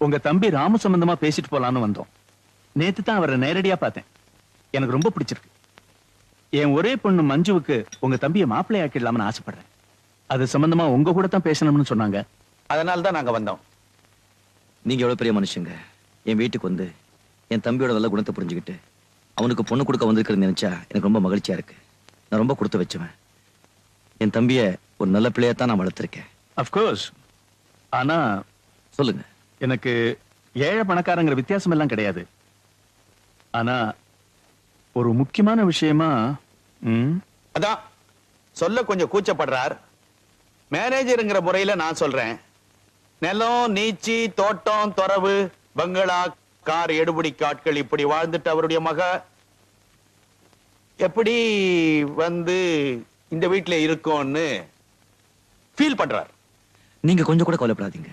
உங்க தம்பி ராமு சம்பந்தமா பேசிட்டு போலான்னு வந்தோம். நேத்து தான் அவரை நேரடியா பார்த்தேன். எனக்கு ரொம்ப பிடிச்சிருக்கு. என் ஒரே பொண்ணு மஞ்சுவுக்கு உங்க தம்பியை மாப்பிள்ளை ஆக்கிடலாம்னு ஆசைப்படுறேன். அது சம்பந்தமா உங்க கூட தான் பேசணும்னு சொன்னாங்க. அதனால தான் நாங்க வந்தோம். நீங்க எவ்வளவு பெரிய மனுஷங்க. என் வீட்டுக்கு வந்து என் தம்பியோட நல்ல குணத்தை புரிஞ்சுக்கிட்டு அவனுக்கு பொண்ணு கொடுக்க வந்திருக்கிறது நினைச்சா எனக்கு ரொம்ப மகிழ்ச்சியா இருக்கு. நான் ரொம்ப கொடுத்து வச்சுவேன். என் தம்பிய ஒரு நல்ல பிள்ளையத்தான் நான் வளர்த்திருக்கேன். அஃப்கோர்ஸ். ஆனா சொல்லுங்க. எனக்கு ஏழை பணக்காரங்கிற வித்தியாசம் எல்லாம் கிடையாது. ஆனா ஒரு முக்கியமான விஷயமா அதான் சொல்ல கொஞ்சம் கூச்சப்படுறார். மேனேஜருங்கிற முறையில நான் சொல்றேன். நிலம், நீச்சி, தோட்டம், தொரவு, பங்களா, கார், எடுபடி காட்கள் இப்படி வாழ்ந்துட்டு அவருடைய மக எப்படி வந்து இந்த வீட்டுல இருக்கும்னு ஃபீல் பண்றார். நீங்க கொஞ்சம் கூட கவலைப்படாதீங்க.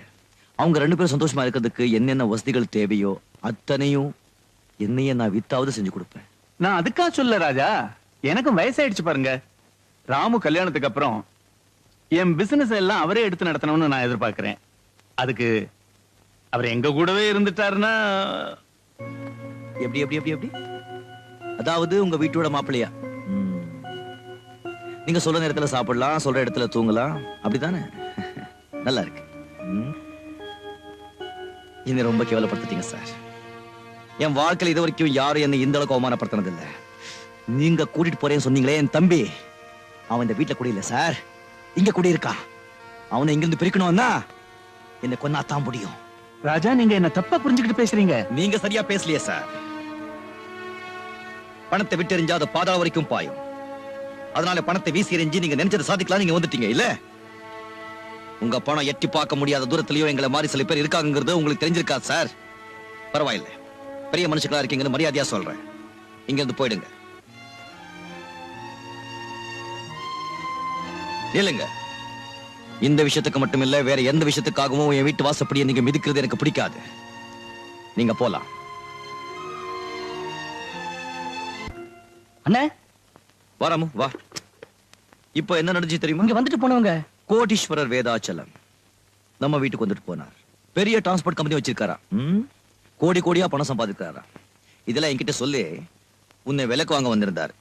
அவங்க 2 பேரும் சந்தோஷமா இருக்கிறதுக்கு என்னென்ன வசதிகள் தேவையோ அத்தனையும் என்னையே நான் வித்தாவது செஞ்சு கொடுப்பேன். நான் அதுக்கா சொல்ல ராஜா. எனக்கும் வயசாயிடுச்சு பாருங்க. ராமு கல்யாணத்துக்கு அப்புறம் என் பிசினஸ் எல்லாம் அவரே எடுத்து நடத்தணும்னு நான் எதிர்பார்க்கிறேன். அதுக்கு அவர் எங்க கூடவே இருந்துட்டாருன்னா. எப்படி எப்படி எப்படி எப்படி அதாவது உங்க வீட்டோட மாப்பிள்ளையா? நீங்க சொல்ற நேரத்துல சாப்பிடலாம், சொல்ற இடத்துல தூங்கலாம், அப்படித்தானே? நல்லா இருக்கு. என்ன ரொம்ப கேவலப்படுத்திட்டீங்க சார். என் வாழ்க்கையில் இது வரைக்கும் யாரும் என்ன இந்த அளவுக்கு அவமானப்படுத்தினது இல்ல. நீங்க கூட்டிட்டு போறேன்னு சொன்னீங்களே என் தம்பி, அவன் இந்த வீட்டுல கூட இல்ல சார், இங்க கூட இருக்கா. அவனை இங்கிருந்து பிரிக்கணும்னா என்ன கொன்னாத்தான் முடியும். ராஜா, நீங்க என்ன தப்பா புரிஞ்சுக்கிட்டு பேசுறீங்க. நீங்க சரியா பேசலையே சார். பணத்தை விட்டு எறிஞ்சா அது பாதாள வரைக்கும் பாயும். அதனால பணத்தை வீசி எறிஞ்சு நீங்க நினைச்சதை சாதிக்கலாம் நீங்க வந்துட்டீங்க இல்ல. உங்க பணம் எட்டி பார்க்க முடியாத தூரத்திலயும் எங்களை மாதிரி சில பேர் இருக்காங்கிறது உங்களுக்கு தெரிஞ்சிருக்கா சார்? பரவாயில்ல, பெரிய மனுஷங்களா இருக்கீங்கன்னு மரியாதையா சொல்றேன். இங்க இருந்து போயிடுங்க. இல்லங்க, இந்த விஷயத்துக்கு மட்டும் இல்ல, வேற எந்த விஷயத்துக்காகவும் என் வீட்டு வாசப்படியை நீங்க மிதிக்கிறது எனக்கு பிடிக்காது. நீங்க போலாம். அண்ணே வாராமு வா. இப்போ என்ன நடந்துச்சு தெரியுமா? இங்க வந்துட்டு போனவங்க கோடீஸ்வரர் வேதாச்சலம் நம்ம வீட்டுக்கு வந்துட்டு போனார். பெரிய டிரான்ஸ்போர்ட் கம்பெனி வச்சிருக்காரா. கோடி கோடியா பணம் சம்பாதிக்கிறாரா. இதெல்லாம் என்கிட்ட சொல்லி உன்னை விலைக்கு வாங்க வந்திருந்தார்.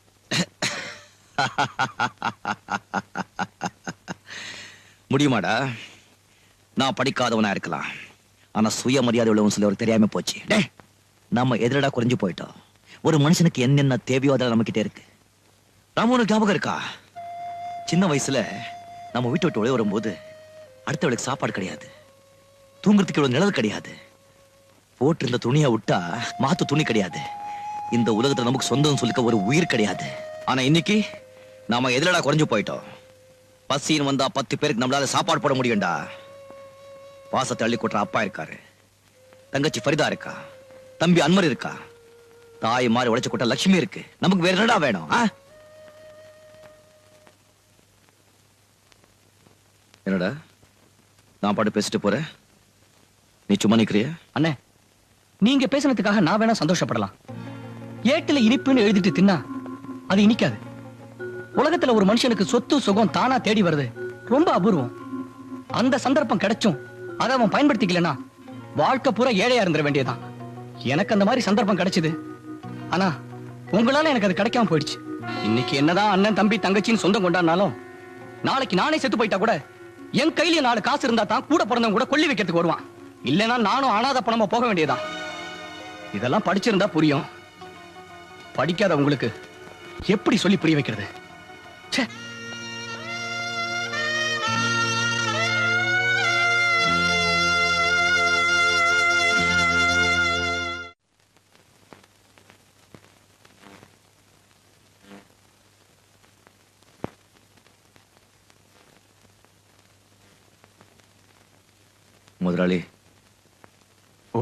முடியுமாடா? நான் படிக்காதவனா இருக்கலாம், ஆனா சுயமரியாதை உள்ளவன் சொல்லி அவருக்கு தெரியாம போச்சு. நம்ம எதிரடா குறைஞ்சு போயிட்டோம். ஒரு மனுஷனுக்கு என்னென்ன தேவையோ அதெல்லாம் நம்ம கிட்ட இருக்கு. ராமனுக்கு ஞாபகம் இருக்கா? சின்ன வயசுல நம்ம வீட்டை விட்டு வரும்போது அடுத்தவளுக்கு சாப்பாடு கிடையாது, தூங்குறதுக்கு இவ்வளவு நிழல் கிடையாது, போட்டு இருந்த துணியை விட்டா மாத்து துணி கிடையாது, இந்த உலகத்துல நமக்கு சொந்தம் சொல்லிக்க ஒரு உயிர் கிடையாது. ஆனா இன்னைக்கு நாம எதிரடா குறைஞ்சு போயிட்டோம். பசின்னு வந்தா 10 பேருக்கு நம்மளால சாப்பாடு போட முடியும்டா. பாசத்தை அள்ளி கொட்டுற அப்பா இருக்காரு, தங்கச்சி ஃபரிதா இருக்கா, தம்பி அன்வர் இருக்கா, தாய் மாறி உடைச்சு கொட்ட லட்சுமி இருக்கு. நமக்கு வேற என்னடா வேணும்? என்னடா நான் பாட்டு பேசிட்டு போறேன், நீ சும்மா நிக்கிறிய? அண்ணே, நீங்க பேசினதுக்காக நான் வேணா சந்தோஷப்படலாம். ஏட்டுல இனிப்புன்னு எழுதிட்டு தின்னா அது இனிக்காது. உலகத்துல ஒரு மனுஷனுக்கு சொத்து சுகம் தானா தேடி வருது ரொம்ப அபூர்வம். அந்த சந்தர்ப்பம் கிடைச்சும் அதை அவன் பயன்படுத்திக்கலனா வாழ்க்கை பூரா ஏழையா இருந்துட வேண்டியதான். எனக்கு அந்த மாதிரி சந்தர்ப்பம் கிடைச்சது, ஆனா உங்களால எனக்கு அது கிடைக்காம போயிடுச்சு. இன்னைக்கு என்னதான் அண்ணன் தம்பி தங்கச்சின்னு சொந்தம் கொண்டாடினாலும் நாளைக்கு நானே செத்து போயிட்டா கூட என் கையில 4 காசு இருந்தா தான் கூட பிறந்தவங்க கூட கொல்லி வைக்கிறதுக்கு வருவான். இல்லைன்னா நானும் அனாதை பணமா போக வேண்டியதான். இதெல்லாம் படிச்சிருந்தா புரியும், படிக்காத உங்களுக்கு எப்படி சொல்லி புரிய வைக்கிறது? ச்சே. முதலாளி. ஓ,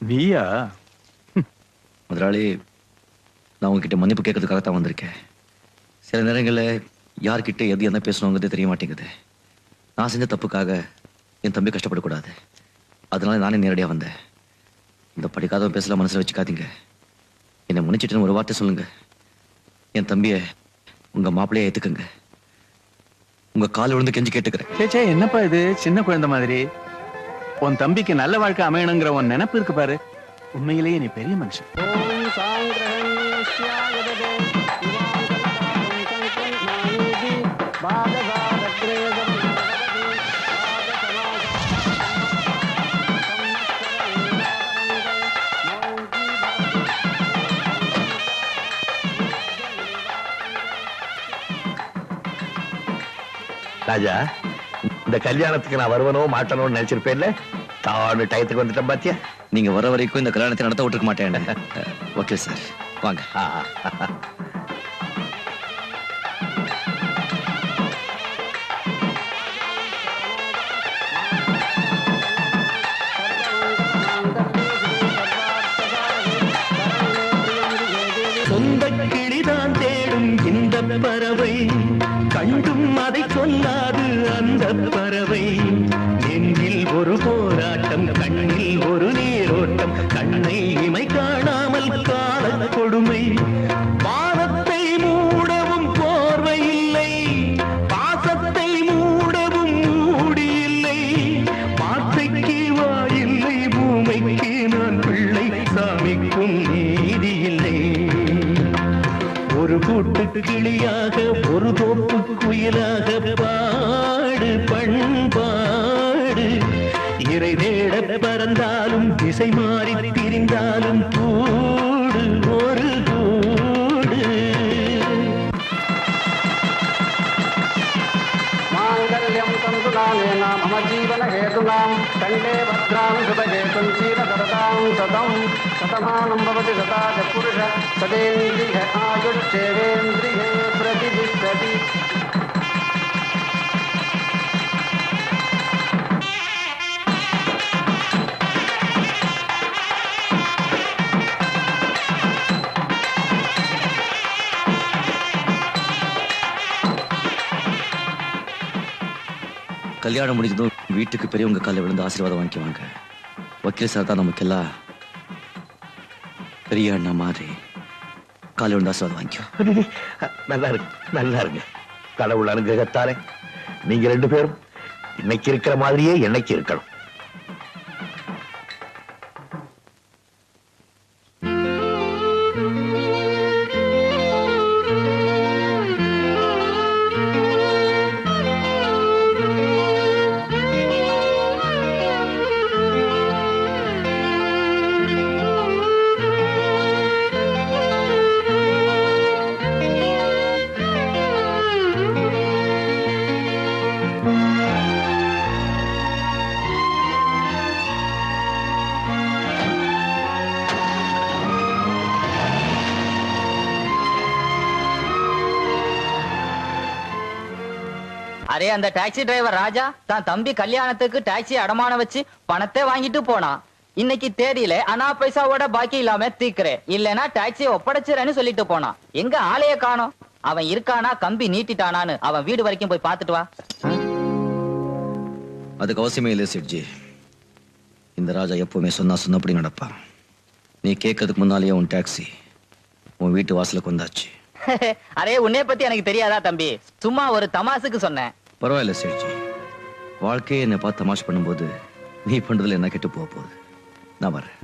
நீயா? முதலாளி, நான் உங்ககிட்ட மன்னிப்பு கேட்கறதுக்காகத்தான் வந்திருக்கேன். சில நேரங்களில் யார்கிட்ட எது என்ன பேசணுங்கிறது தெரிய மாட்டேங்குது. நான் செஞ்ச தப்புக்காக என் தம்பி கஷ்டப்படக்கூடாது, அதனால நானே நேரடியாக வந்தேன். இந்த படிக்காதவன் பேசல மனசில் வச்சுக்காதீங்க. என்னை மன்னிச்சிட்டுன்னு ஒரு வார்த்தை சொல்லுங்க. என் தம்பியை உங்க மாப்பிள்ளையை ஏத்துக்குங்க. உங்க கால் விழுந்து கெஞ்சி கேட்டுக்கிறேன். சேச்சே, என்னப்பா இது சின்ன குழந்தை மாதிரி? உன் தம்பிக்கு நல்ல வாழ்க்கை அமையணுங்கிற உன் நினைப்பு இருக்கு பாரு, உண்மையிலேயே நீ பெரிய மனுஷன். ராஜா, இந்த கல்யாணத்துக்கு நான் வருவனோ மாட்டணும்னு நினைச்சிருப்பேன்ல, தானு டயத்துக்கு வந்துட்டேன் பாத்தியா. நீங்க வர வரைக்கும் இந்த கல்யாணத்தை நடத்த விட்டுருக்க மாட்டேன். ஓகே சார், வாங்க. சொந்த கிளிதான் தேடும் இந்த பறவை, கண்டும் அதை சொல்லாது அந்த பறவை. நெஞ்சில் ஒரு போராட்டம், கண்ணில் ஒரு நீரோட்டம், கண்ணை இமை காணாமல் கால கொடுமை. வானத்தை மூடவும் போர்வை இல்லை, பாசத்தை மூடவும் மூடி இல்லை. வார்த்தைக்கு வாயில்லை, பூமைக்கு நான் பிள்ளை, சாமிக்கும் நீதி இல்லை. ஒரு கூட்டு கிளியாக ஒரு தோப்பு குயிலாக பாடு பண்பாடு. இறை தேட பறந்தாலும் திசை மாறி திரிந்தாலும் கூடு ஒரு கூடு. மாங்கல்யம் தந்துநானேன மம ஜீவன ஹேதுனாம் கண்டே பத்ராம் சுபகேதும் சீரதரதாம் சதம் சதமானம் பவதி சதாஜ புருஷ சதேந்திரிய ஆயுட்சேவேந்திரியே பிரதிதிஷ்டதி. கல்யாணம் முடிஞ்சதும் வீட்டுக்கு பெரியவங்க காலையில் விழுந்து ஆசீர்வாதம் வாங்கிக்குவாங்க. வக்கீல் சார் தான் நமக்கெல்லாம் பெரிய அண்ணா மாதிரி காலையில் விழுந்து ஆசீர்வாதம் வாங்கிக்குவோம். நல்லா இருக்கு, நல்லா இருக்கு. கடவுள் அனுகிரகத்தாரே நீங்க ரெண்டு பேரும் இன்னைக்கு இருக்கிற மாதிரியே என்னைக்கு இருக்கணும். அரே, அந்த டாக்ஸி டிரைவர் ராஜா தான் தம்பி கல்யாணத்துக்கு டாக்ஸி அடமான வச்சு பணத்தை வாங்கிட்டு போனான். இன்னைக்கு தேதியில அனா பைசாவோட பாக்கி இல்லாம தீக்குறேன், இல்லனா டாக்ஸியை ஒப்படைச்சிரேன்னு சொல்லிட்டு போனான். எங்க ஆளைய காணோம். அவன் இருக்கானா கம்பி நீட்டிட்டானான்னு அவன் வீடு வரைக்கும் போய் பார்த்துட்டு வா. அதுக்கு அவசியமே இல்லை சேட்ஜி. இந்த ராஜா எப்பவுமே சொன்னபடி நடப்பான். நீ கேட்கறதுக்கு முன்னாலேயே உன் டாக்ஸி உன் வீட்டு வாசலுக்கு வந்தாச்சு. அரே, உன்னை பத்தி எனக்கு தெரியாதா தம்பி? சும்மா ஒரு தமாசுக்கு சொன்னேன். பரவாயில்ல சேட்ஜி, வாழ்க்கையை என்னை பார்த்து தமாஷ் பண்ணும்போது நீ பண்றதுல என்ன கெட்டு போக போகுது. நான் வரேன்.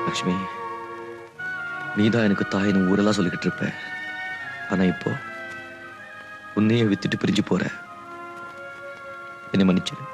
லக்ஷ்மி, நீதான் எனக்கு தாயின்னு ஊரெல்லாம் சொல்லிக்கிட்டு இருப்ப. ஆனா இப்போ உன்னையே வித்துட்டு பிரிஞ்சு போற. என்னை மன்னிச்சிரு.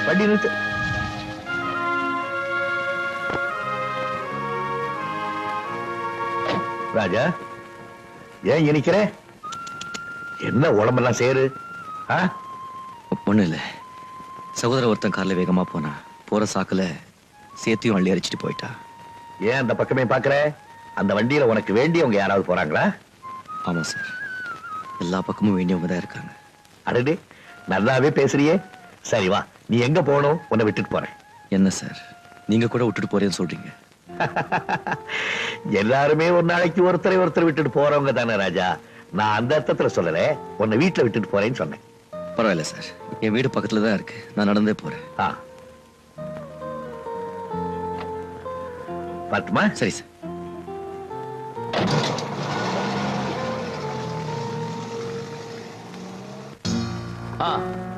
வண்டி நிறுத்து. ராஜா, ஏன் இனிக்கிற? என்ன உடம்பெல்லாம் சேரு? ஒண்ணும் இல்ல, சகோதர ஒருத்தன் கார்ல வேகமா போனா, போற சாக்குல சேத்தையும் அள்ளி அரிச்சிட்டு போயிட்டா. ஏன் அந்த பக்கமே பாக்குற? அந்த வண்டியில உனக்கு வேண்டியவங்க யாராவது போறாங்களா? ஆமா சார், எல்லா பக்கமும் வேண்டியவங்க தான் இருக்காங்க. அடடே, நல்லாவே பேசுறியே. சரி வா, நீ எங்க போகணும்? உன்னை விட்டுட்டு போறேன். என்ன சார், நீங்க கூட விட்டுட்டு போறேன்னு சொல்றீங்க? எல்லாருமே ஒரு நாளைக்கு ஒருத்தரை விட்டுட்டு போறவங்க தானே ராஜா. நான் அந்த அர்த்தத்துல சொல்லல, உன்னை வீட்டுல விட்டுட்டு போறேன்னு சொன்னேன். பரவாயில்ல சார், என் வீடு பக்கத்துல தான் இருக்கு, நான் நடந்தே போறேன். பாத்துமா? சரி சார்.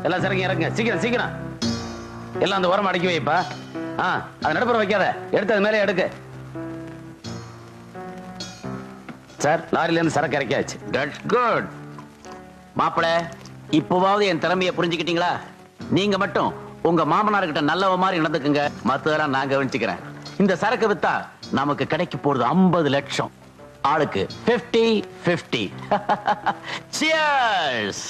எல்லாம் சரிங்க, இறங்க சீக்கிரம் சீக்கிரம். எல்லாம் அந்த ஓரம் அடக்கி வைப்பா. அது நடுப்புற வைக்காத, எடுத்து அது மேலே எடுக்க. சார், லாரில இருந்து சரக்கு இறக்கியாச்சு. That's good. மாப்பிள, இப்போவாவது என் திறமையை புரிஞ்சுக்கிட்டீங்களா? நீங்க மட்டும் உங்க மாமனார்கிட்ட நல்லவ மாதிரி நடந்துக்குங்க, மத்ததெல்லாம் நான் கவனிச்சுக்கிறேன். இந்த சரக்கு வித்தா நமக்கு கிடைக்க போறது 50 லட்சம். ஆளுக்கு 50-50. Cheers.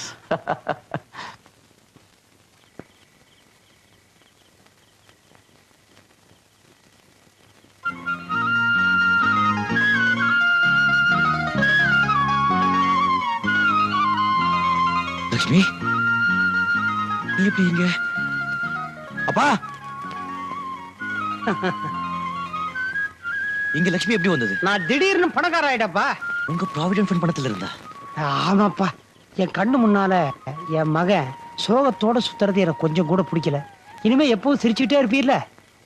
லட்சுமி, நீ எப்படி இங்க? அப்பா, இங்க லட்சுமி எப்படி வந்தது? நான் திடீர்னு பணக்கார ஆயிட்டப்பா. உங்க ப்ராவிடன்ட் ஃபண்ட் பணத்துல இருந்தா? ஆமாப்பா, என் கண்ணு முன்னால என் மகன் சோகத்தோட சுத்துறது எனக்கு கொஞ்சம் கூட பிடிக்கல. இனிமே எப்பவும் சிரிச்சுக்கிட்டே இருப்பீர்ல,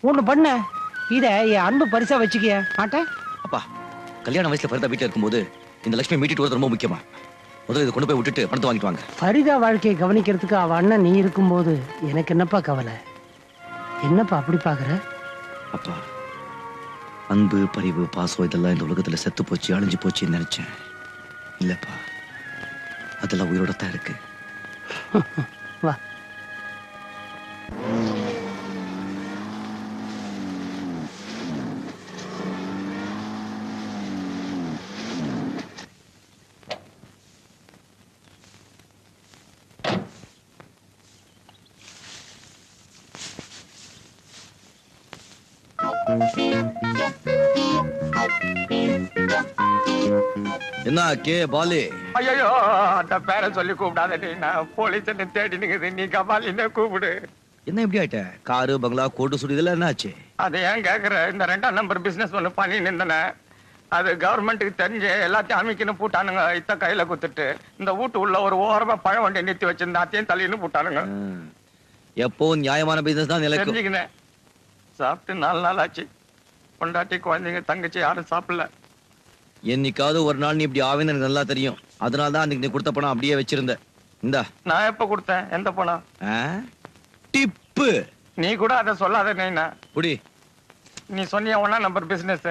ஒண்ணு பண்ண, இத என் அன்பு பரிசா வச்சுக்க மாட்டேன். அப்பா, கல்யாண வயசுல ஃபரிதா வீட்டுல இருக்கும்போது இந்த லட்சுமி மீட்டிட்டு வரது ரொம்ப முக்கியமா. முதல்ல இதை கொண்டு போய் விட்டுட்டு பணத்தை வாங்கிட்டு வாங்க. ஃபரிதா வாழ்க்கையை கவனிக்கிறதுக்கு அவ அண்ணன் நீ இருக்கும்போது எனக்கு என்னப்பா கவலை? என்னப்பா அப்படி பாக்குற? அப்பா, அன்பு, பரிவு, பாசம் இதெல்லாம் இந்த உலகத்துல செத்து போச்சு, அழிஞ்சு போச்சுன்னு நினைச்சேன். இல்லப்பா, அதெல்லாம் உயிரோட தான் இருக்கு. வா. என்ன கே பாலி? ஐயோ, அந்த பேரை சொல்லி கூப்பிடாதே, நான் போலீஸ் தேடி நிக்குது, நீ கபாலின்னு கூப்பிடு. என்ன இப்படி ஆயிட்ட? காரு, பங்களா, கோட்டு சுடி இதெல்லாம் என்ன ஆச்சு? அது ஏன் கேக்குற? இந்த 2ஆம் நம்பர் பிசினஸ் ஒண்ணு பண்ணி நின்றன, அது கவர்மெண்ட்டுக்கு தெரிஞ்சு எல்லாத்தையும் அமைக்கணும் பூட்டானுங்க. இத்த கையில குத்துட்டு இந்த வீட்டு உள்ள ஒரு ஓரமா பழம் வண்டி நிறுத்தி வச்சிருந்தா அத்தையும் தள்ளின்னு பூட்டானுங்க. எப்போ நியாயமான பிசினஸ் தான் நிலைக்கும். தெரிஞ்சுக்கினேன். சாப்பிட்டு 4 நாள் ஆச்சு. பொண்டாட்டி, குழந்தைங்க, தங்கச்சி யாரும் சாப்பிடல. என்னைக்காவது ஒரு நாள் நீ இப்படி ஆவேன்னு எனக்கு நல்லா தெரியும். அதனால தான் அன்னைக்கு நீ கொடுத்த பணம் அப்படியே வச்சிருந்த. இந்தா. நான் எப்ப கொடுத்தேன்? எந்த பணம்? டிப்பு. நீ கூட அதை சொல்லாத. நைனா புடி. நீ சொன்னிய 1ஆம் நம்பர் பிசினஸ்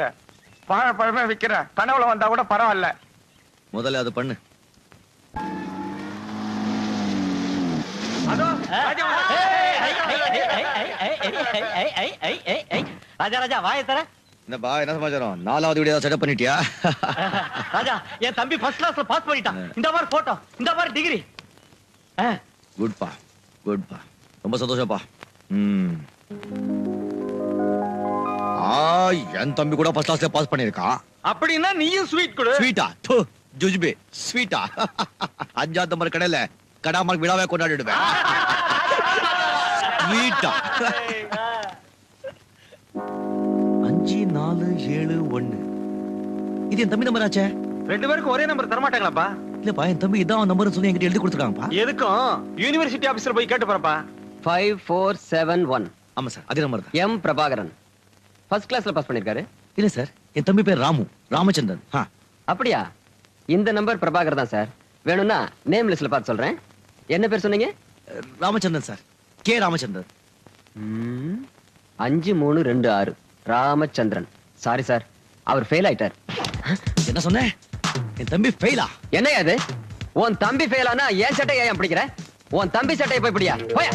பழமே விக்கிறேன், கனவுல வந்தா கூட பரவாயில்ல. முதல்ல அது பண்ணு. ராஜா ராஜா வாய தர. என்னப்பா, என்ன சமாச்சாரம்? 4வது வீடியோ செட்டப் பண்ணிட்டியா? ராஜா, என் தம்பி ஃபர்ஸ்ட் கிளாஸ்ல பாஸ் பண்ணிட்டான். இந்த மாதிரி போட்டோ, இந்த மாதிரி டிகிரி. குட்பா, குட்பா, ரொம்ப சந்தோஷப்பா. என் தம்பி கூட ஃபர்ஸ்ட் கிளாஸ்ல பாஸ் பண்ணிருக்கான். அப்படின்னா நீயும் ஸ்வீட் கொடு. ஸ்வீட்டா? ஜுஜ்பே ஸ்வீட்டா? 5ஆம் நம்பர் கடையில கடாமல் விழாவே கொண்டாடிடுவேன். ஸ்வீட்டா? 5 4 7 1. இது என் தம்பி நம்பர் ஆச்சே. 2 பேருக்கு ஒரே நம்பர் தர மாட்டாங்களாப்பா? இல்லப்பா, என் தம்பி இதான் நம்பர் சொல்லி என்கிட்ட எழுதி கொடுத்துருக்காங்கப்பா. எதுக்கும் யூனிவர்சிட்டி ஆபீஸ்ல போய் கேட்டு போறப்பா. 5471. ஆமா சார், அதே நம்பர் தான். எம் பிரபாகரன் ஃபர்ஸ்ட் கிளாஸ்ல பாஸ் பண்ணிருக்காரு. இல்ல சார், என் தம்பி பேர் ராமு, ராமச்சந்திரன். அப்படியா? இந்த நம்பர் பிரபாகர் தான் சார். வேணும்னா நேம் லிஸ்ட்ல பார்த்து சொல்றேன். என்ன பேர் சொன்னீங்க? Ramachandran sir, K Ramachandran. 5326 Ramachandran. Sorry sir, அவர் ஃபெயில் ஆயிட்டார். என்ன சொன்ன? என் தம்பி ஃபெயிலா? என்ன அது? உன் தம்பி ஃபெயில் ஆனா என் சட்டை ஏன் பிடிக்கிற? உன் தம்பி சட்டையை போய் பிடியா, போயா.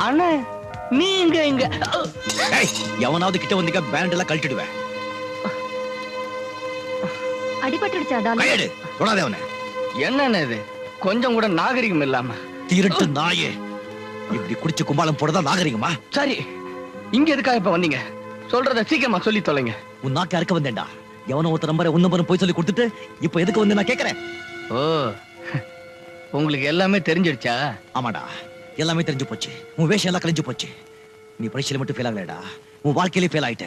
அண்ணே நீ இங்க ஏய், எவனாவது கிட்ட வந்தீங்க பேண்ட் எல்லாம் கழட்டிடுவேன். அடிபட்டுடுச்சா கையெடு, தொடாதே அவனை. என்னண்ணே இது கொஞ்சம் கூட நாகரிகம் இல்லாம. திருட்டு நாயே, இப்படி குடிச்சு கும்பாலம் போடதான் நாகரிகமா? சரி, இங்க எதுக்காக இப்ப வந்தீங்க? சொல்றத சீக்கிரமா சொல்லி தொலைங்க. உன் நாக்கு அறுக்க வந்தேன்டா. எவனோ ஒருத்த நம்பரை உன் நம்பரும் போய் சொல்லி கொடுத்துட்டு இப்ப எதுக்கு வந்து நான் கேக்குறேன்? ஓ, உங்களுக்கு எல்லாமே தெரிஞ்சிடுச்சா? ஆமாடா, எல்லாமே தெரிஞ்சு போச்சு. உன் வேஷம் எல்லாம் கழிஞ்சு போச்சு. நீ பரீட்சையில மட்டும் ஃபெயில் ஆகலடா, உன் வாழ்க்கையிலே ஃபெயில் ஆயிட்ட.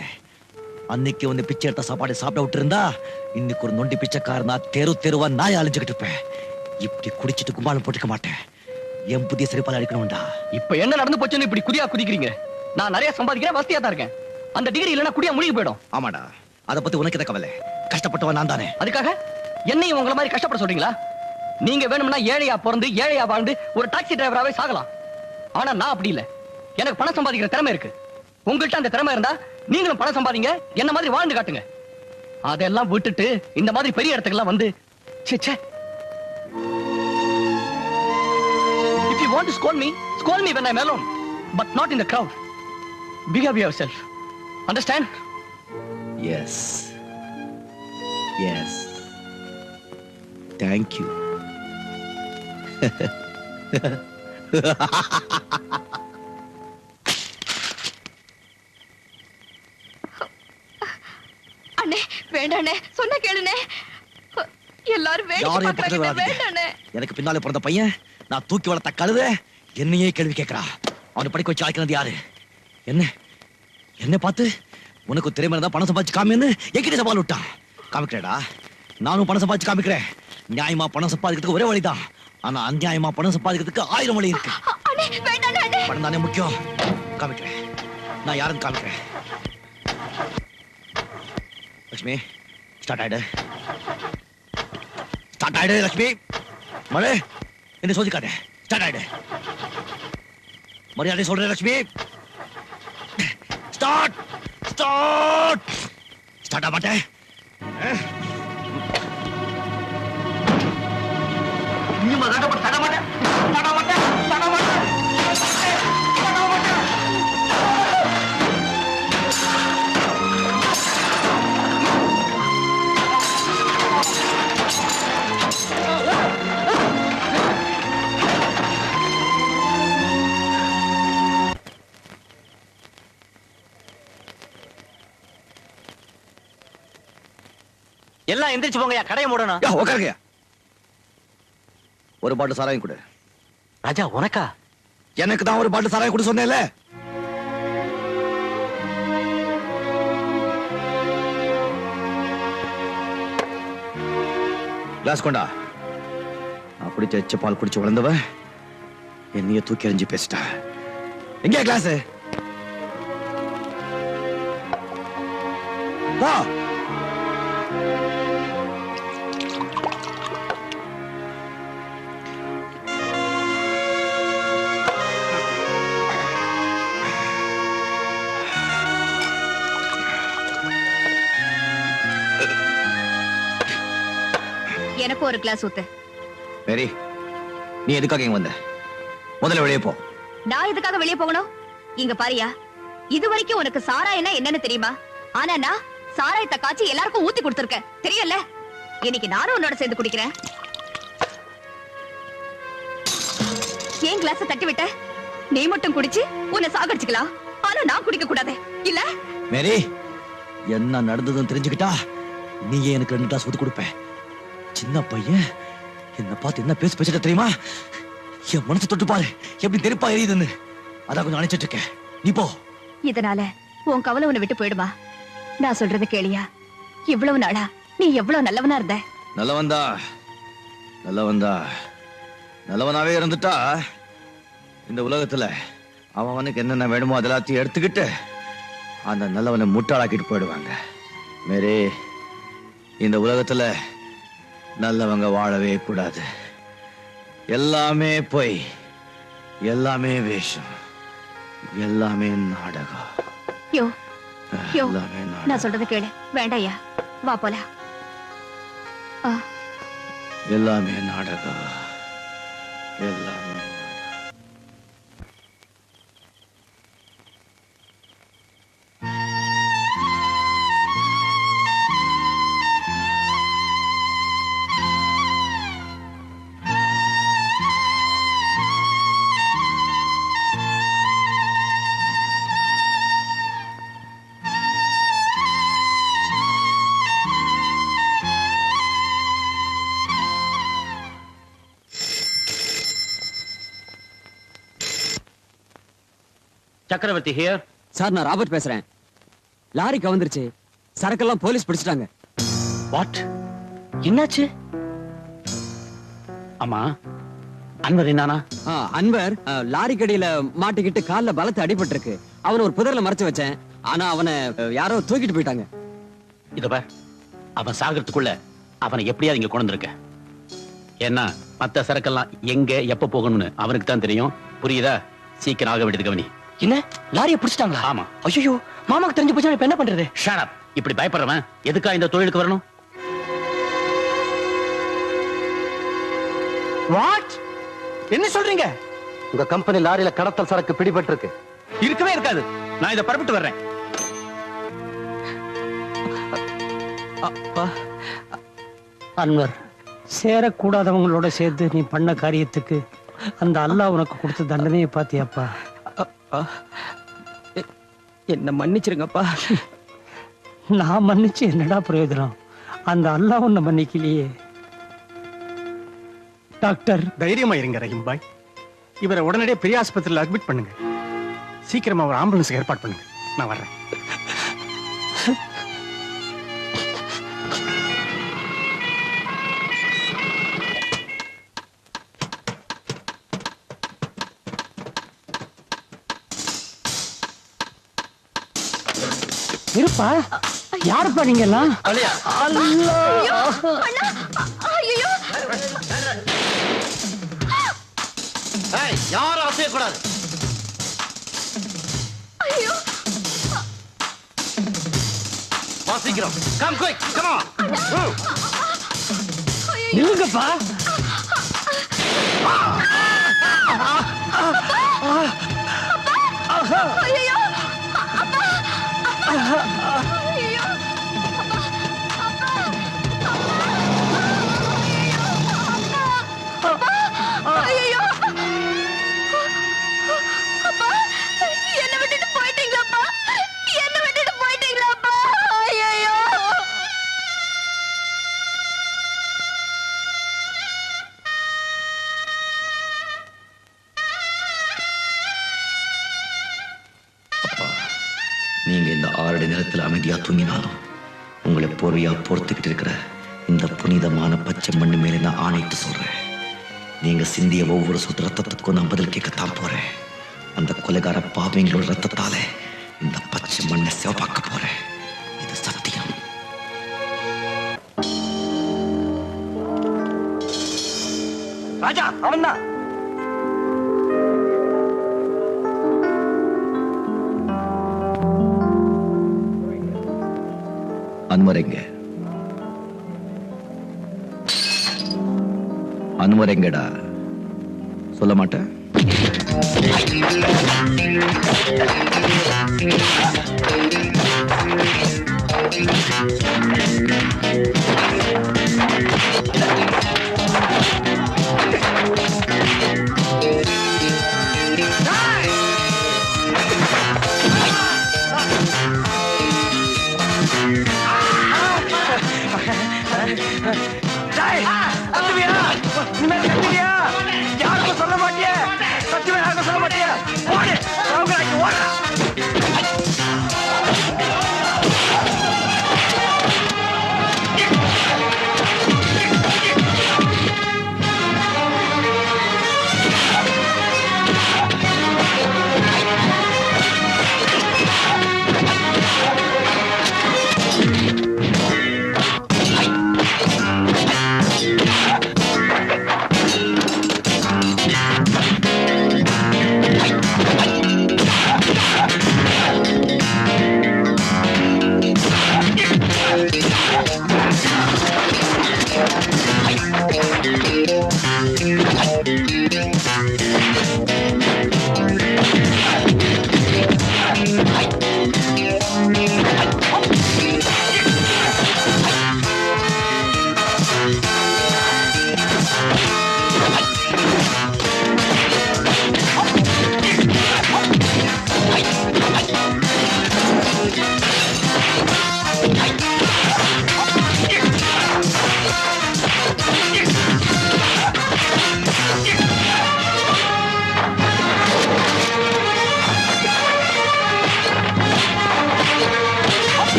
அன்னைக்கு வந்து பிச்சை எடுத்த சாப்பாடு சாப்பிட விட்டு இருந்தா இன்னைக்கு ஒரு நொண்டி பிச்சைக்காரனா தெருவா நாய் அழிஞ்சுக்கிட்டு இருப்பேன். இப்படி குடிச்சிட்டு கும்பாலம் போட்டுக்க மாட்டேன். என் புதிய சிறைப்பால் அடிக்கணும்டா. இப்ப என்ன நடந்து போச்சுன்னு இப்படி குதியா குதிக்கிறீங்க? நான் நிறைய சம்பாதிக்கிறேன், வசதியா தான் இருக்கேன். அந்த டிகிரி இல்லைன்னா குடியா முழுகி போயிடும். ஆமாடா, அதை பத்தி உனக்கு எதை கவலை? கஷ்டப்பட்டவன் நான் தானே. அதுக்காக என்னையும் உங்களை மாதிரி கஷ்டப்பட சொல்றீங்களா? நீங்க வேணும்னா ஏழையா பிறந்து ஏழையா வாழ்ந்து ஒரு டாக்ஸி டிரைவராவே சாகலாம். ஆனா நான் அப்படி இல்ல. எனக்கு பணம் சம்பாதிக்கிற திறமை இருக்கு. உங்கள்கிட்ட அந்த திறமை இருந்தா நீங்களும் பணம் சம்பாதிங்க, என்ன மாதிரி வாழ்ந்து காட்டுங்க. அதெல்லாம் விட்டுட்டு இந்த மாதிரி பெரிய இடத்துக்கெல்லாம் வந்து ச்சே. If you want to scold me when I'm alone, but not in the crowd. Behave yourself. Understand? Yes. Thank you. அண்ணே வேண்டாண்ணே, சொன்ன கேளுண்ணே. எல்லாரும் வேண்டாண்ணே. எனக்கு பின்னாலே பிறந்த பையன், நான் தூக்கி வளர்த்த கழுத என்னையே கேள்வி கேட்கிறா. அவனை படிக்க வச்சு ஆய்க்கிறது யாரு? என்ன பார்த்து உனக்கு திறமை இருந்தா பணம் சம்பாதிச்சு காமின்னு என்கிட்ட சவால் விட்டான். காமிக்கிறேடா, நானும் பணம் சம்பாதிச்சு காமிக்கிறேன். நியாயமா பணம் சம்பாதிக்கிறதுக்கு ஒரே வழிதான், ஆனா அநியாயமா பணம் சம்பாதிக்கிறதுக்கு 1000 வழி இருக்கு. பணம் தானே முக்கியம். காமிக்கிறேன், நான் யாருன்னு காமிக்கிறேன். லட்சுமி, ஸ்டார்ட் ஆயிடு லட்சுமி. மழை என்ன சொல்லிக்காத. ஸ்டார்ட் ஆயிடு. மரியாதை சொல்றேன் லட்சுமி. ஸ்டார்ட் ஆக மாட்டேன். எல்லாம் எந்திரிச்சு போங்கயா, கடையை மூடணும். உட்காருங்க. ஒரு பாட்டில் சாராயம் கொடு. ராஜா உனக்கா? எனக்கு தான் ஒரு பாட்டில் சாராயம் கொடு சொன்னேன்ல. கிளாஸ் கொண்டா. அப்படி எச்ச பால் குடிச்சு வளர்ந்தவ என்னைய தூக்கி எறிஞ்சு பேசிட்டா. எங்க கிளாஸ்? வா. எனக்கு ஒரு கிளாஸ் ஊத்து. மேரி, நீ எதுக்காக இங்க வந்த? முதல்ல வெளியே போ. நான் எதுக்காக வெளியே போகணும்? இங்க பாரியா, இது வரைக்கும் உனக்கு சாராயம்னா என்னன்னு தெரியுமா? ஆனா நான் சாராயத்தை காய்ச்சி எல்லாருக்கும் ஊத்தி கொடுத்திருக்கேன், தெரியல? இன்னைக்கு நானும் உன்னோட சேர்ந்து குடிக்கிறேன். ஏன் கிளாஸ் தட்டி விட்ட? நீ மட்டும் குடிச்சு உன்னை சாகடிச்சுக்கலாம், ஆனா நான் குடிக்க கூடாது இல்ல? மேரி, என்ன நடந்ததுன்னு தெரிஞ்சுக்கிட்டா நீயே எனக்கு 2 கிளாஸ் ஊத்தி கொடுப்ப. சின்ன பையன் என்ன பார்த்து என்ன பேசிட்டு தெரியுமா? என் மனசு தொட்டு பாரு, எப்படி நெருப்பா எரியுதுன்னு. அதான் கொஞ்சம் நினைச்சிட்டு இருக்கேன். நீ போ. இதனால உன் கவலை உன்னை விட்டு போயிடுமா? நான் சொல்றத கேளியா? இவ்வளவு நாளா நீ எவ்வளவு நல்லவனா இருந்த. நல்லவனாவே இருந்துட்டா இந்த உலகத்துல அவனுக்கு என்னென்ன வேணுமோ அதெல்லாத்தையும் எடுத்துக்கிட்டு அந்த நல்லவனை முட்டாளாக்கிட்டு போயிடுவாங்க. மேரி, இந்த உலகத்துல நல்லவங்க வாழவே கூடாது. எல்லாமே பொய், எல்லாமே வேஷம், எல்லாமே நாடகம். யோ எல்லாமே நாடகம். நான் சொல்றத கேளு. வேண்டாயா, வா போலாம். எல்லாமே நாடகம், எல்லாமே. சக்கரவர்த்தி ஹியர். சார் நான் ராபர்ட் பேசுறேன். லாரி கவுந்துருச்சு, சரக்கெல்லாம் போலீஸ் பிடிச்சிட்டாங்க. வாட்? என்னாச்சு? ஆமா, அன்வர் என்னானா? அன்வர் லாரி கடியில மாட்டிக்கிட்டு கால்ல பலத்த அடிபட்டு இருக்கு. அவனை ஒரு புதர்ல மறைச்சு வச்சேன். ஆனா அவனை யாரோ தூக்கிட்டு போயிட்டாங்க. இத பார், அவன் சாகிறதுக்குள்ள அவனை எப்படியாவது இங்க கொண்டு வந்திருக்க. ஏன்னா மத்த சரக்கெல்லாம் எங்க எப்ப போகணும்னு அவனுக்கு தான் தெரியும். புரியுதா? சீக்கிரம் ஆக வேண்டியது கவனி. என்ன லாரியை பிடிச்சிட்டாங்களா? ஆமா. ஐயோ, மாமாக்கு தெரிஞ்சு போச்சா? இப்ப என்ன பண்றது? Shut up. இப்படி பயப்படுறவன் எதுக்கா இந்த தொழிலுக்கு வரணும்? வாட்? என்ன சொல்றீங்க? உங்க கம்பெனி லாரியில கடத்தல் சரக்கு பிடிபட்டு இருக்கு. இருக்கவே இருக்காது. நான் இதை பரப்பிட்டு வர்றேன். அன்வர், சேரக்கூடாதவங்களோட சேர்த்து நீ பண்ண காரியத்துக்கு அந்த அல்லாஹ் உனக்கு கொடுத்த தண்டனையை பாத்தியாப்பா? என்ன மன்னிச்சிருங்கப்பா. நான் மன்னிச்சு என்னடா பிரயோஜனம்? அந்த அல்லாஹ் உன்னை மன்னிக்கலையே. டாக்டர், தைரியமா இருங்க ரஹீம் பாய். இவரை உடனடியே பெரிய ஆஸ்பத்திரியில் அட்மிட் பண்ணுங்க. சீக்கிரமா ஒரு ஆம்புலன்ஸ் ஏற்பாடு பண்ணுங்க. நான் வர்றேன். இருப்பா. யாருப்பா நீங்க எல்லாம்? யாரும் அசையக்கூடாது. வாசிக்கிறோம். Come quick, come on. நில்லுங்கப்பா. நீங்க இந்த 6 அடி நேரத்தில் அமைதியா தூங்கினாலும் உங்களை பொறுமையா பொறுத்துக்கிட்டு இருக்கிற இந்த புனிதமான பச்சை மண்ணு மேலே நான் ஆணையிட்டு சொல்றேன். நீங்க சிந்திய ஒவ்வொரு சொட்டு ரத்தத்துக்கும் நான் பதில் கேட்கத்தான் போறேன். அந்த கொலைகார பாவிங்களோட ரத்தத்தால இந்த பச்சை மண்ணை சிவப்பாக்க போறேன். இது சத்தியம். ராஜா, அவன்தான். அன்வர் எங்க? அன்வர் எங்கடா? சொல்ல மாட்டேன். யாருக்கும் சொல்ல மாட்டியா? சத்தியமா யாருக்கும் சொல்ல மாட்டியா? ஓடு, ஓடு.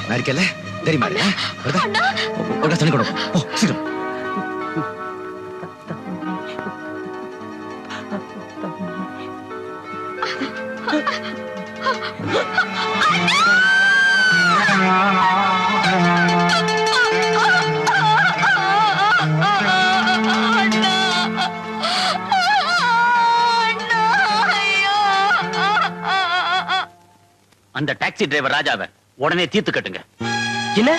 நான் இருக்கேன்ல தெரியுமா ஒரு தண்ணி கொடு போ சீக்கிரம். அந்த டாக்ஸி டிரைவர் ராஜாவை உடனே தீர்த்து கட்டுங்க. என்ன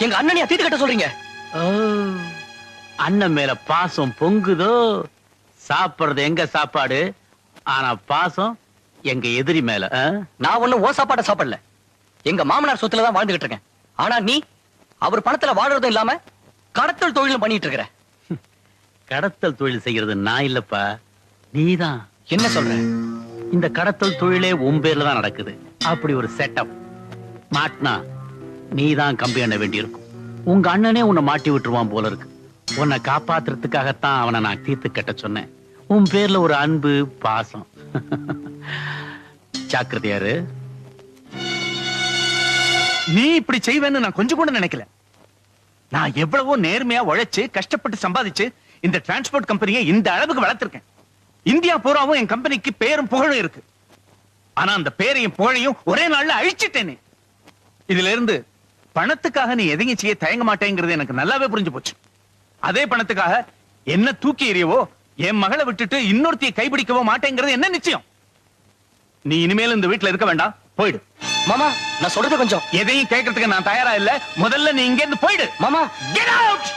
எங்க அண்ணனையா தீர்த்து கட்ட சொல்றீங்க? அண்ணன் மேல பாசம் பொங்குதோ? சாப்பிடுறது எங்க சாப்பாடு, ஆனா பாசம் எங்க எதிரி மேல. நான் ஒண்ணும் ஓ சாப்பாட்ட சாப்பிடல, எங்க மாமனார் சொத்துல தான் வாழ்ந்துகிட்டு இருக்கேன். ஆனா நீ அவர் பணத்துல வாழறதும் இல்லாம கடத்தல் தொழிலும் பண்ணிட்டு இருக்கிற. கடத்தல் தொழில் செய்யறது நான் இல்லப்பா, நீதான். என்ன சொல்ற? இந்த கடத்தல் தொழிலே உன் பேர்ல தான் நடக்குது. அப்படி ஒரு செட்டப் மாட்டினா நீதான் கம்பி எண்ண வேண்டியிருக்கும். உங்க அண்ணனே உன்னை மாட்டி விட்டுருவான் போல இருக்கு. உன்னை காப்பாத்துறதுக்காகத்தான் அவனை நான் தீர்த்து கட்ட சொன்னேன். உன் பேர்ல ஒரு அன்பு பாசம். ஜாக்கிரதையாரு. நீ இப்படி செய்வேன்னு நான் கொஞ்சம் கூட நினைக்கல. நான் எவ்வளவோ நேர்மையா உழைச்சு கஷ்டப்பட்டு சம்பாதிச்சு இந்த டிரான்ஸ்போர்ட் கம்பெனியை இந்த அளவுக்கு வளர்த்திருக்கேன். இந்தியா பூராவும் என் கம்பெனிக்கு பேரும் புகழும் இருக்கு. ஆனா அந்த பேரையும் புகழையும் ஒரே நாள்ல அழிச்சிட்டேனே. இதுல இருந்து பணத்துக்காக நீ எதையும் செய்ய தயங்க மாட்டேங்கிறது எனக்கு நல்லாவே புரிஞ்சு போச்சு. அதே பணத்துக்காக என்ன தூக்கி எறியவோ என் மகளை விட்டுட்டு இன்னொருத்தையை கைப்பிடிக்கவோ மாட்டேங்கிறது என்ன நிச்சயம்? நீ இனிமேல் இந்த வீட்டுல இருக்க வேண்டாம், போயிடு. மாமா நான் சொல்றது கொஞ்சம். எதையும் கேட்கறதுக்கு நான் தயாரா இல்ல. முதல்ல நீ இங்க இருந்து போயிடு. மாமா கெட் அவுட்.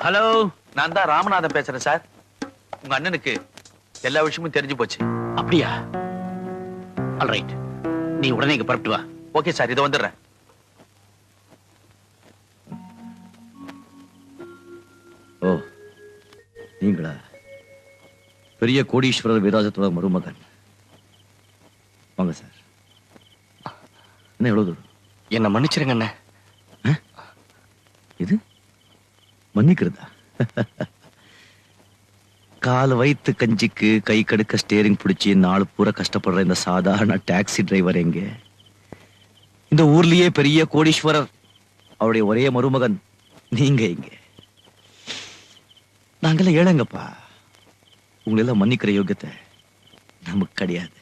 ஹலோ, நான் தான் ராமநாதன் பேசுறேன் சார். உங்க அண்ணனுக்கு எல்லா விஷயமும் தெரிஞ்சு போச்சு. அப்படியா? ஆல்ரைட், நீ உடனே இங்க புறப்பட்டு வா. ஓகே சார், இதை வந்துடுறேன். ஓ நீங்களா? பெரிய கோடீஸ்வரர் வீராஜத்தோட மருமகன். வாங்க சார். என்ன எவ்வளவு தூரம்? என்ன மன்னிச்சிருங்க அண்ணே. இது மன்னிக்கிறதா? கால் வைத்து கஞ்சிக்கு கை கடுக்க ஸ்டேரிங் பிடிச்சி நாலு பூரா கஷ்டப்படுற இந்த சாதாரண டாக்ஸி டிரைவர் எங்க? இந்த ஊர்லயே பெரிய கோடீஸ்வரர், அவருடைய ஒரே மருமகன் நீங்க இங்க. நாங்கெல்லாம் ஏழைங்கப்பா. உங்களெல்லாம் மன்னிக்கிற யோகியத்தை நமக்கு கிடையாது.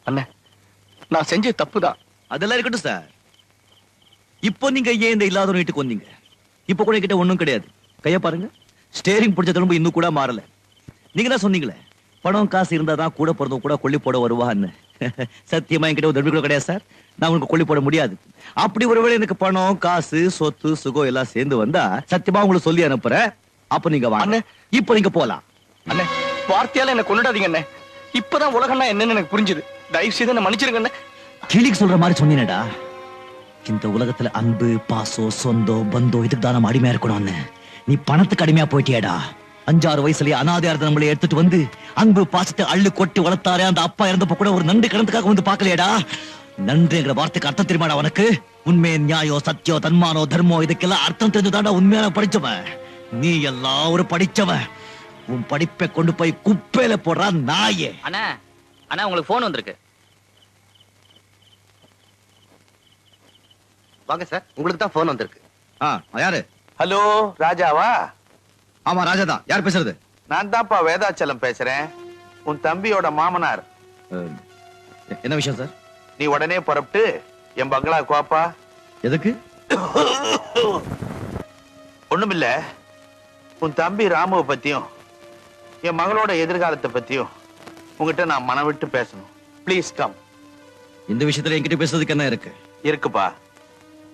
அண்ணே நான் செஞ்ச தப்புதான். அதெல்லாம் இருக்கட்டும் சார். இப்போ நீங்க ஏன் இந்த இல்லாத வீட்டுக்கு வந்தீங்க? இப்போ கூட கிட்ட ஒண்ணும் கிடையாது. கைய பாருங்க, ஸ்டேரிங் பிடிச்ச திரும்ப இன்னும் கூட மாறல. நீங்க தான் சொன்னீங்களே பணம் காசு இருந்தாதான் கூட பிறந்தவங்க கூட கொல்லி போட வருவான்னு. சத்தியமா என்கிட்ட ஒரு கூட கிடையாது சார். நான் உங்களுக்கு கொல்லி போட முடியாது. அப்படி ஒருவேளை எனக்கு பணம் காசு சொத்து சுகம் எல்லாம் சேர்ந்து வந்தா சத்தியமா உங்களுக்கு சொல்லி அனுப்புறேன். அப்ப நீங்க வாங்க. இப்ப நீங்க போலாம். அண்ணே வார்த்தையால என்ன கொண்டுடாதீங்க அண்ணே. இப்பதான் உலகம்னா என்னன்னு எனக்கு புரிஞ்சுது. தயவு செய்து என்ன மன்னிச்சிருங்க அண்ணே. கிளிக்கு சொல்ற மாதிரி சொன்னீனடா. இந்த உலகத்துல அன்பு பாசம் சொந்தம் பந்தம் இதுக்கு தான் நம்ம அடிமையா இருக்கணும்னு. நீ பணத்துக்கு அடிமையா போயிட்டியடா. 5-6 வயசுலயே அனாதையாரத்தை நம்மளை எடுத்துட்டு வந்து அன்பு பாசத்தை அள்ளு கொட்டி வளர்த்தாரே அந்த அப்பா இறந்தப்ப கூட ஒரு நன்றி கடந்துக்காக வந்து பாக்கலையடா. நன்றிங்கிற வார்த்தைக்கு அர்த்தம் தெரியுமாடா உனக்கு? உண்மை நியாயம் சத்தியம் தன்மானோ தர்மம் இதுக்கெல்லாம் அர்த்தம் தெரிஞ்சுதாண்டா உண்மையான படிச்சவன். நீ எல்லாம் ஒரு படிச்சவன். உன் படிப்பை கொண்டு போய் குப்பையில போடுறா நாயே. அண்ணா அண்ணா உங்களுக்கு போன் வந்திருக்கு. வாங்க சார், உங்களுக்கு தான் போன் வந்திருக்கு. யாரு? ஹலோ, ராஜாவா? ஆமா ராஜாதான். யார் பேசுறது? நான் தான்ப்பா வேதாச்சலம் பேசுறேன், உன் தம்பியோட மாமனார். என்ன விஷயம் சார்? நீ உடனே புறப்பட்டு என் பங்களா கோப்பா. எதுக்கு? ஒண்ணுமில்ல, உன் தம்பி ராமுவை பத்தியும் என் மகளோட எதிர்காலத்தை பத்தியும் உங்ககிட்ட நான் மனம் விட்டு பேசணும். Please come. இந்த விஷயத்துல என்கிட்ட பேசுறதுக்கு என்ன இருக்கு? இருக்குப்பா,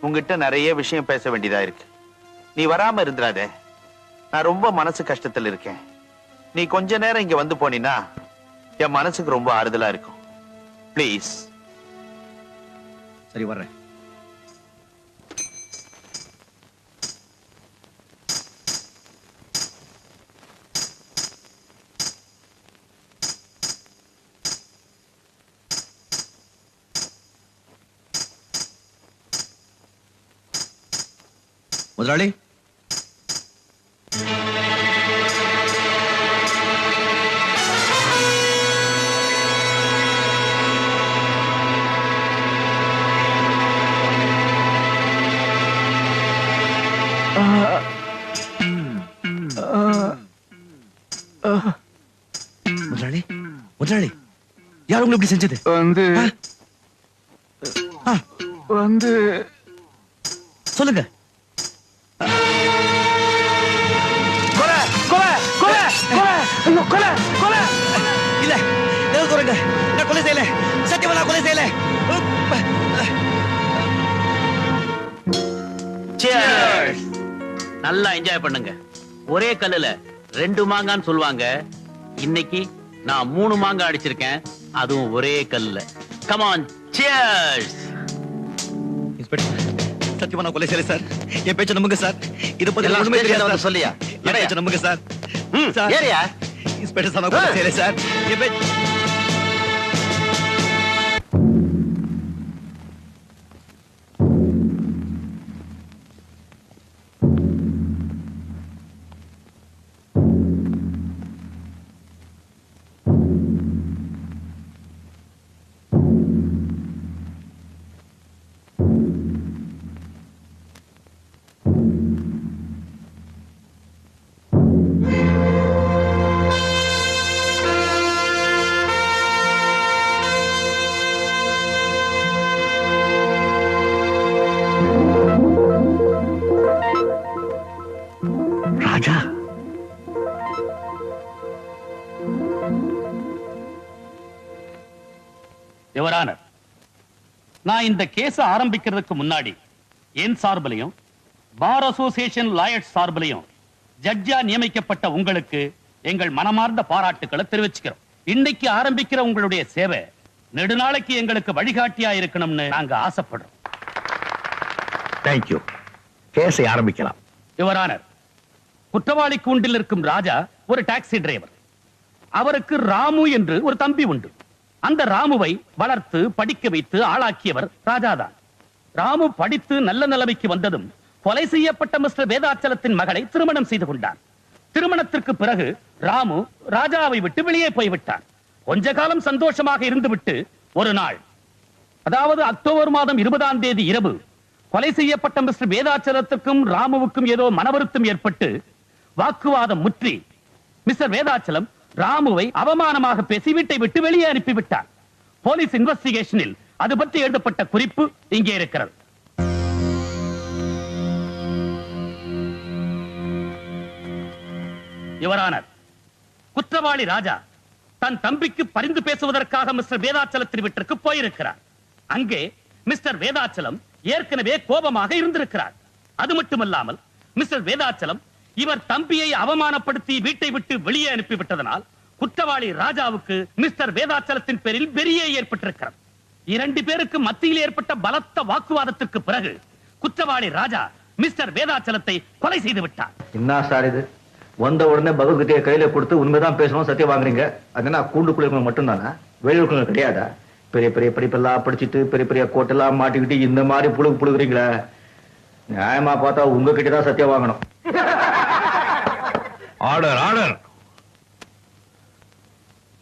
உங்ககிட்ட நிறைய விஷயம் பேச வேண்டியதா இருக்கு. நீ வராம இருந்துடாதே. நான் ரொம்ப மனசு கஷ்டத்துல இருக்கேன். நீ கொஞ்ச நேரம் இங்க வந்து போனீன்னா என் மனசுக்கு ரொம்ப ஆறுதலா இருக்கும். ப்ளீஸ். சரி வர்றேன். முதலாளி முதலாளி முதலாளி யார் உங்களுக்கு இப்படி செஞ்சது? வந்து சொல்லுங்க. கொலை கொலை கொலை கொலை ஐயோ கொலை கொலை இல்ல சொல்லுங்க, நான் கொலை செய்யல, சத்தியமா நான் கொலை செய்யல. நல்லா என்ஜாய் பண்ணுங்க. ஒரே கல்லுல 2 மாங்கான்னு சொல்லுவாங்க. இன்னைக்கு நான் 3 மாங்காய் அடிச்சிருக்கேன், அதுவும் ஒரே கல்லுல. Come on, cheers. சத்தியமா நான் கொலை செய்யல சார். என் பேச்ச நம்புங்க சார். இத பத்தி ஒண்ணுமே தெரியாத சொல்லியா? என் பேச்ச நம்புங்க சார். ஏரியா இன்ஸ்பெக்டர் சார், நான் கொலை செய்யல சார். என் பேச்ச ராஜா, யுவர் ஆனர், நான் இந்த கேஸ் ஆரம்பிக்கிறதுக்கு முன்னாடி என் சார்பிலையும் பார் அசோசியேஷன் லாயர்ஸ் சார்பிலையும் ஜட்ஜா நியமிக்கப்பட்ட உங்களுக்கு எங்கள் மனமார்ந்த பாராட்டுக்களை தெரிவிச்சுக்கிறோம். இன்னைக்கு ஆரம்பிக்கிற உங்களுடைய சேவை நெடுநாளைக்கு எங்களுக்கு வழிகாட்டியா இருக்கணும்னு நாங்க ஆசைப்படுறோம். தேங்க்யூ. கேஸை ஆரம்பிக்கலாம். யுவர் ஆனர், குற்றவாளி கூண்டில் இருக்கும் ராஜா ஒரு டாக்ஸி டிரைவர். அவருக்கு ராமு என்று ஒரு தம்பி உண்டு. அந்த ராமுவை வளர்த்து படிக்க வைத்து ஆளாக்கியவர் ராஜாதான். ராமு படித்து நல்ல நிலைமைக்கு வந்ததும் கொலை செய்யப்பட்ட மிஸ்டர் வேதாச்சலத்தின் மகளை திருமணம் செய்து கொண்டார். திருமணத்திற்கு பிறகு ராமு ராஜாவை விட்டு வெளியே போய்விட்டார். கொஞ்ச காலம் சந்தோஷமாக இருந்துவிட்டு ஒரு நாள், அதாவது அக்டோபர் மாதம் 20ஆம் தேதி இரவு, கொலை செய்யப்பட்ட மிஸ்டர் வேதாச்சலத்துக்கும் ராமுவுக்கும் ஏதோ மனவருத்தம் ஏற்பட்டு வாக்குவாதம் முற்றி மிஸ்டர் வேதாச்சலம் ராமுவை அவமானமாக பேசி வீட்டை விட்டு வெளியே அனுப்பிவிட்டார். போலீஸ் இன்வெஸ்டிகேஷனில் அது பற்றி எழுதப்பட்ட குறிப்பு இங்கே இருக்கிறது. யுவரானர், குற்றவாளி ராஜா தன் தம்பிக்கு பரிந்து பேசுவதற்காக மிஸ்டர் வேதாச்சலத்தின் வீட்டிற்கு போயிருக்கிறார். அங்கே மிஸ்டர் வேதாச்சலம் ஏற்கனவே கோபமாக இருந்திருக்கிறார். அது மட்டுமல்லாமல் மிஸ்டர் வேதாச்சலம் இவர் தம்பியை அவமானப்படுத்தி வீட்டை விட்டு வெளியே அனுப்பிவிட்டதனால் குற்றவாளி ராஜாவுக்கு மிஸ்டர் வேதாச்சலத்தின் பேரில் வெறியே ஏற்பட்டிருக்கிறது. 2 பேருக்கு மத்தியில் ஏற்பட்ட பலத்த வாக்குவாதத்திற்கு பிறகு குற்றவாளி ராஜா மிஸ்டர் வேதாச்சலத்தை கொலை செய்து விட்டார். என்ன சார் இது? வந்த உடனே பகவத்கீதையை கையில கொடுத்து உண்மைதான் பேசணும் சத்தியம் வாங்குறீங்க. அது நான் கூண்டுக்குள்ள இருக்கவங்க மட்டும்தானா? வெளியூருக்குள்ள கிடையாதா? பெரிய பெரிய படிப்பெல்லாம் படிச்சுட்டு பெரிய பெரிய கோட்டெல்லாம் மாட்டிக்கிட்டு இந்த மாதிரி புழுகுறீங்களே, நியாயமா பார்த்தா உங்ககிட்ட தான் சத்தியம் வாங்கணும். Order order.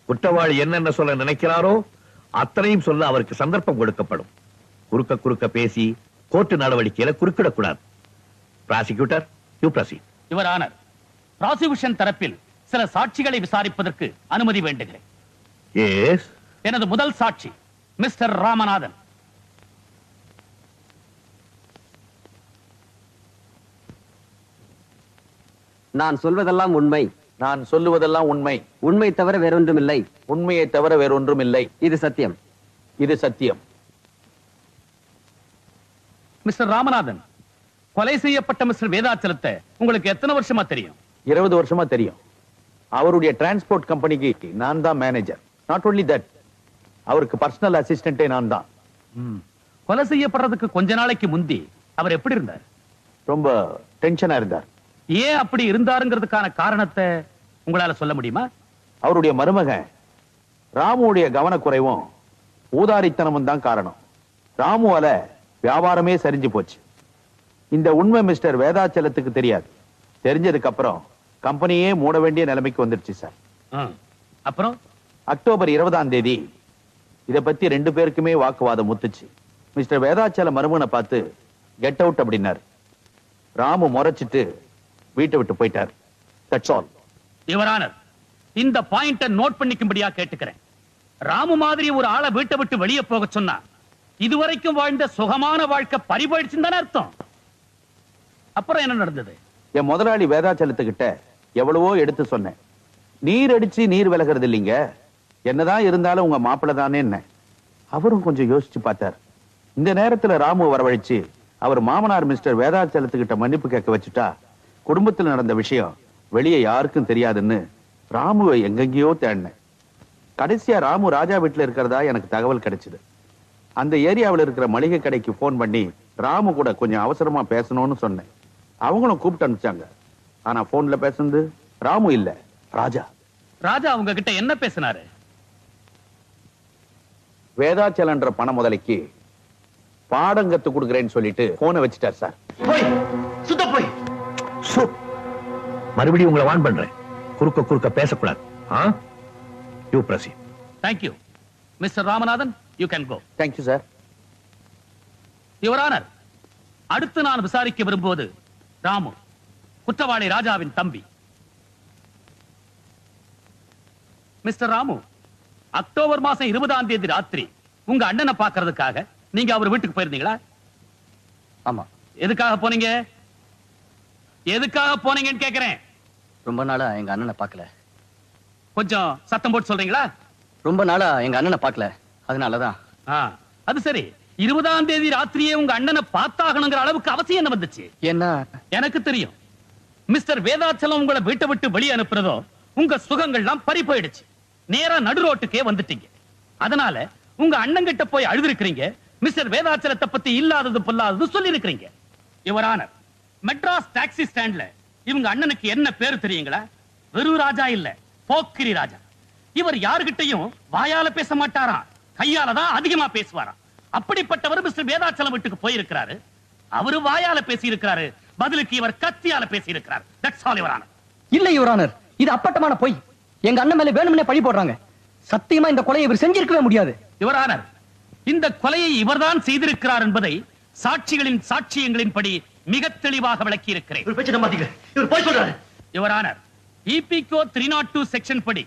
குற்றவாளி என்னென்ன சொல்ல நினைக்கிறாரோ அத்தனையும் சொல்ல அவருக்கு சந்தர்ப்பம் கொடுக்கப்படும். குறுக்க குறுக்க பேசி கோர்ட்டு நடவடிக்கையில குறுக்கிடக்கூடாது. Prosecutor, you proceed. Your honour, prosecution தரப்பில் சில சாட்சிகளை விசாரிப்பதற்கு அனுமதி வேண்டுகிறேன். எஸ். எனது முதல் சாட்சி மிஸ்டர் ராமநாதன். நான் சொல்வதெல்லாம் உண்மை. நான் சொல்லுவதெல்லாம் உண்மை. உண்மை தவிர வேறொன்றும் இல்லை. உண்மையை தவிர வேறொன்றும் இல்லை. இது சத்தியம். இது சத்தியம். மிஸ்டர் ராமநாதன், கொலை செய்யப்பட்ட மிஸ்டர் வேதாச்சலத்தை உங்களுக்கு எத்தனை வருஷமா தெரியும்? 20 வருஷமா தெரியும். அவருடைய டிரான்ஸ்போர்ட் கம்பெனிக்கு நான் தான் மேனேஜர். நாட் ஒன்லி தட், அவருக்கு பர்சனல் அசிஸ்டன்டே நான் தான். கொலை செய்யப்படுறதுக்கு கொஞ்ச நாளைக்கு முந்தி அவர் எப்படி இருந்தார்? ரொம்ப டென்ஷனா இருந்தார். ஏன் அப்படி இருந்தாருங்கிறதுக்கான காரணத்தை உங்களால சொல்ல முடியுமா? அவருடைய மருமகன் ராமுடைய கவனக்குறைவும் ஊதாரித்தனமும் தான் காரணம். ராமுவால வியாபாரமே சரிஞ்சு போச்சு. இந்த உண்மை மிஸ்டர் வேதாச்சலத்துக்கு தெரியாது. தெரிஞ்சதுக்கு அப்புறம் கம்பெனியே மூட வேண்டிய நிலைமைக்கு வந்துருச்சு சார். அப்புறம் அக்டோபர் 20ஆம் தேதி இத பத்தி 2 பேருக்குமே வாக்குவாதம் முத்துச்சு. மிஸ்டர் வேதாச்சல மருமகனை பார்த்து கெட் அவுட் அப்படின்னாரு. ராமு முறைச்சிட்டு வீட்டை விட்டு போயிட்டார். That's all. யுவர் ஆனர், இந்த பாயிண்ட நோட் பண்ணிக்கும்படியா கேட்டுக்கிறேன். ராமு மாதிரி ஒரு ஆளை வீட்டை விட்டு வெளியே போக சொன்னா இதுவரைக்கும் வாழ்ந்த சுகமான வாழ்க்கை பறிபோயிடுச்சுன்னு தானே அர்த்தம். அப்புறம் என்ன நடந்தது? என் முதலாளி வேதாச்சலத்துக்கிட்ட எவ்வளவோ எடுத்து சொன்னேன். நீர் அடிச்சு நீர் விலகிறது இல்லைங்க, என்னதான் இருந்தாலும் உங்க மாப்பிள்ள தானே என்ன. அவரும் கொஞ்சம் யோசிச்சு பார்த்தார். இந்த நேரத்துல ராமு வரவழைச்சு அவர் மாமனார் மிஸ்டர் வேதாச்சலத்துக்கிட்ட மன்னிப்பு கேட்க வச்சுட்டா குடும்பத்தில் நடந்த விஷயம் வெளியே யாருக்கும் தெரியாதுன்னு ராமுவை எங்கெங்கயோ தேடினேன். கடைசியா ராமு ராஜா வீட்டுல இருக்கிறதா எனக்கு தகவல் கிடைச்சது. அந்த ஏரியாவில் இருக்கிற மளிகை கடைக்கு போன் பண்ணி ராமு கூட கொஞ்சம் அவசரமா பேசணும்னு சொன்னேன். அவங்களும் கூப்பிட்டு அனுப்பிச்சாங்க. ஆனா போன்ல பேசுனது ராமு இல்ல, ராஜா. ராஜா அவங்க கிட்ட என்ன பேசினாரு? வேதாச்சலன்ற பண முதலைக்கு பாடம் கத்து கொடுக்கிறேன்னு சொல்லிட்டு போனை வச்சுட்டார் சார். போய் சுத்த போய் மறுபடியும் உங்களை வான் பண்றேன், குறுக்க குறுக்க பேசக்கூடாது. You proceed. Thank you mister Ramanathan. You can go. Thank you sir. Your honour, அடுத்து நான் விசாரிக்க விரும்புவது ராமு, குற்றவாளி ராஜாவின் தம்பி. மிஸ்டர் ராமு, அக்டோபர் மாசம் 20ஆம் தேதி ராத்திரி உங்க அண்ணனை பார்க்கிறதுக்காக நீங்க அவர் வீட்டுக்கு போயிருந்தீங்களா? ஆமா. எதுக்காக போனீங்க? எதுக்காக போனீங்கன்னு கேக்குறேன். ரொம்ப நாளா எங்க அண்ணனை பார்க்கல. கொஞ்சம் சத்தம் போட்டு சொல்றீங்களா? ரொம்ப நாளா எங்க அண்ணனை பார்க்கல, அதனாலதான். அது சரி, 20ஆம் தேதி ராத்திரியே உங்க அண்ணனை பார்த்தாகணுங்கிற அளவுக்கு அவசியம் என்ன வந்துச்சு? என்ன? எனக்கு தெரியும். மிஸ்டர் வேதாச்சலம் உங்களை வீட்டை விட்டு வெளியே அனுப்புறதோ உங்க சுகங்கள்லாம் பறி போயிடுச்சு. நேரா நடு ரோட்டுக்கே வந்துட்டீங்க. அதனால உங்க அண்ணன் கிட்ட போய் அழுதுருக்கீங்க. மிஸ்டர் வேதாச்சலத்தை பத்தி இல்லாதது பொல்லாதது சொல்லி இருக்கிறீங்க. யுவர் ஆனர், மெட்ராஸ் டாக்ஸி ஸ்டாண்ட்ல இவங்க அண்ணனுக்கு என்ன பேரு தெரியுங்களா? வெறு ராஜா இல்ல, போக்கிரி ராஜா. இவர் யாருகிட்டையும் வாயால பேச மாட்டாராம், கையால தான் அதிகமா பேசுவாராம். அப்படிப்பட்டவர் மிஸ்டர் வேதாச்சலம் வீட்டுக்கு போயிருக்கிறாரு. அவரு வாயால பேசி இருக்கிறாரு, பதிலுக்கு இவர் கத்தியால பேசி இருக்கிறார். That's all your honour. இல்ல யுவர் ஆனர், இது அப்பட்டமான பொய். எங்க அண்ணன் மேல வேணும்னே பழி போடுறாங்க. சத்தியமா இந்த கொலையை இவர் செஞ்சிருக்கவே முடியாது. யுவர் ஆனர், இந்த கொலையை இவர்தான் செய்திருக்கிறார் என்பதை சாட்சிகளின் சாட்சியங்களின்படி மிக தெளிவாக விளக்கி இருக்கிறேன். யுவர் ஆனர், EPCO 302 செக்ஷன் படி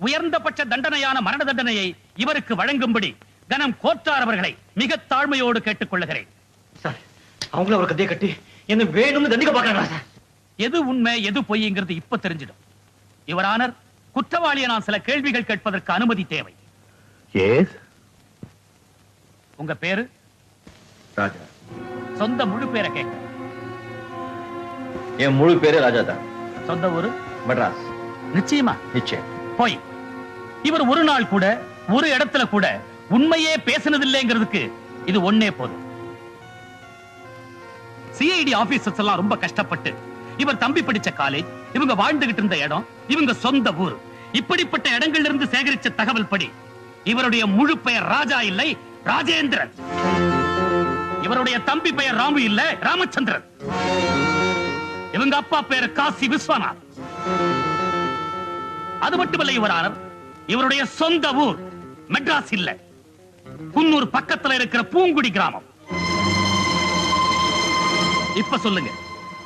உயர்ந்தபட்ச தண்டனையான மரண தண்டனையை இவருக்கு வழங்கும்படி கனம் கோட்டார் அவர்களை மிக தாழ்மையோடு கேட்டுக் கொள்ளுகிறேன். அவங்கள ஒரு கதையை கட்டி என்ன வேணும்னு தண்டிக்க பாக்குறாங்களா சார்? எது உண்மை எது பொய்ங்கிறது இப்ப தெரிஞ்சிடும். யுவர் ஆனர், குற்றவாளியை நான் சில கேள்விகள் கேட்பதற்கு அனுமதி தேவை. உங்க பேரு? ராஜா. சொந்த முழு பேரை கேட்க. என் முழு பேரு ராஜா தான். சொந்த ஊரு? மெட்ராஸ். நிச்சயமா? நிச்சயம். போய் இவர் ஒரு நாள் கூட ஒரு இடத்துல கூட உண்மையே பேசினதில்லைங்கிறதுக்கு இது ஒன்னே போதும். சிஐடி ஆபீசர்ஸ் எல்லாம் ரொம்ப கஷ்டப்பட்டு இவர் தம்பி படிச்ச காலேஜ், இவங்க வாழ்ந்துகிட்டு இருந்த இடம், இவங்க சொந்த ஊர், இப்படிப்பட்ட இடங்கள்ல இருந்து சேகரிச்ச தகவல் படி இவருடைய முழு பெயர் ராஜா இல்லை, ராஜேந்திரன். இவருடைய தம்பி பெயர் ராமு இல்ல, ராமச்சந்திரன். இவங்க அப்பா பெயர் காசி விஸ்வநாத். அது மட்டுமல்ல யுவர் ஆனர், இவருடைய சொந்த ஊர் மெட்ராஸ் இல்ல, குன்னூர் பக்கத்துல இருக்கிற பூங்குடி கிராமம். இப்ப சொல்லுங்க,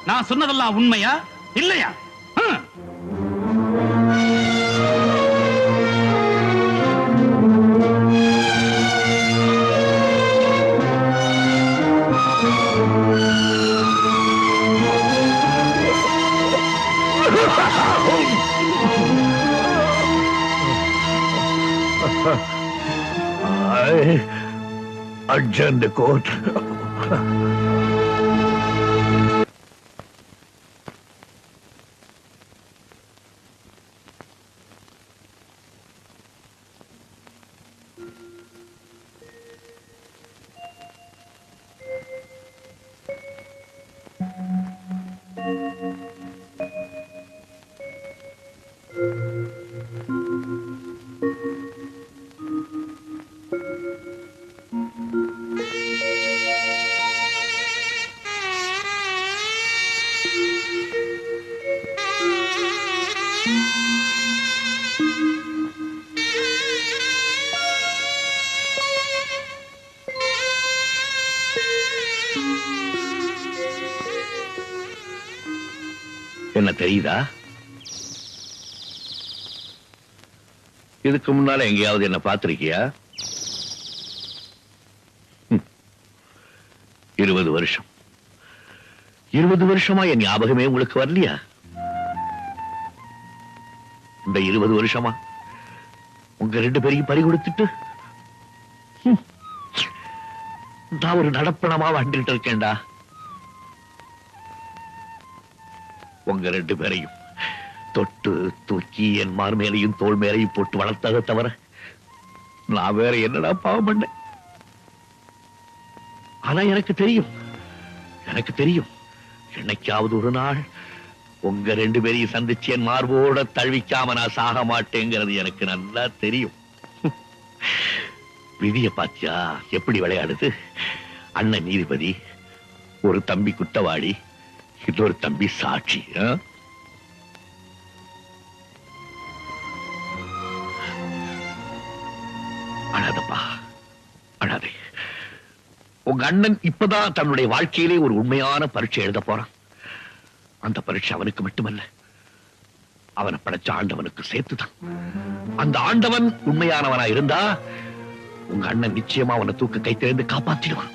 நான் சொன்னதெல்லாம் உண்மையா இல்லையா? I adjourn the court. என்ன தெரியுதா? இதுக்கு முன்னால எங்கேயாவது என்ன பார்த்திருக்கியா? 20 வருஷம் 20 வருஷமா என் ஞாபகமே உங்களுக்கு வரலையா? இந்த 20 வருஷமா உங்க 2 பேரையும் பறி கொடுத்துட்டு நான் ஒரு நடப்பணமா வாழ்ந்துட்டு இருக்கேன்டா. உங்க 2 பேரையும் தொட்டு தூக்கி என் மார் மேலையும் தோல் மேலையும் போட்டு வளர்த்ததை தவிர நான் வேற என்னடா பாவம் பண்ணேன்? ஆனா எனக்கு தெரியும் என்னைக்காவது ஒரு நாள் உங்க 2 பேரையும் சந்திச்சு என் மார்போட தழுவிக்காம நான் சாக மாட்டேங்கிறது எனக்கு நல்லா தெரியும். விதிய பாத்தியா எப்படி விளையாடுது? அண்ணன் நீதிபதி, ஒரு தம்பி குற்றவாளி, இன்னொரு தம்பி சாட்சி. அழாதப்பா, அழாதே. உங்க அண்ணன் இப்பதான் தன்னுடைய வாழ்க்கையிலே ஒரு உண்மையான பரீட்சை எழுத போறான். அந்த பரீட்சை அவனுக்கு மட்டுமல்ல, அவனை படைச்ச ஆண்டவனுக்கு சேர்த்துதான். அந்த ஆண்டவன் உண்மையானவனா இருந்தா உங்க அண்ணன் நிச்சயமா அவனை தூக்க கை திறந்து காப்பாத்திடுவான்.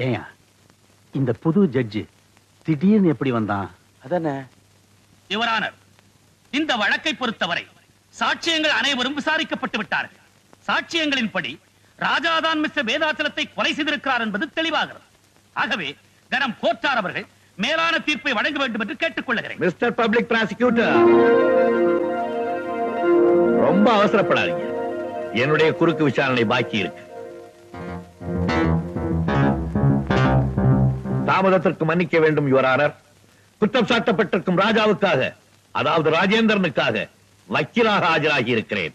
ஏயா இந்த புது ஜட்ஜி திடீர்னு எப்படி வந்தான்? அதானே. யுவரானர், இந்த வழக்கை பொறுத்தவரை சாட்சியங்கள் அனைவரும் விசாரிக்கப்பட்டு விட்டார்கள். சாட்சியங்களின்படி ராஜாதான் மிஸ்டர் வேதாச்சலத்தை கொலை செய்திருக்கிறார் என்பது தெளிவாகிறது. ஆகவே கனம் கோர்ட்டார் அவர்கள் மேலான தீர்ப்பை வழங்க வேண்டும் என்று கேட்டுக்கொள்கிறேன். மிஸ்டர் பப்ளிக் ப்ராசிக்யூட்டர், ரொம்ப அவசரப்படாதீங்க. என்னுடைய குறுக்கு விசாரணை பாக்கி இருக்கு. தாமதத்திற்கு மன்னிக்க வேண்டும் யுவரானர். குற்றம் சாட்டப்பட்டிருக்கும் ராஜாவுக்காக, அதாவது ராஜேந்திரனுக்காக வக்கீலாக ஆஜராகி இருக்கிறேன்.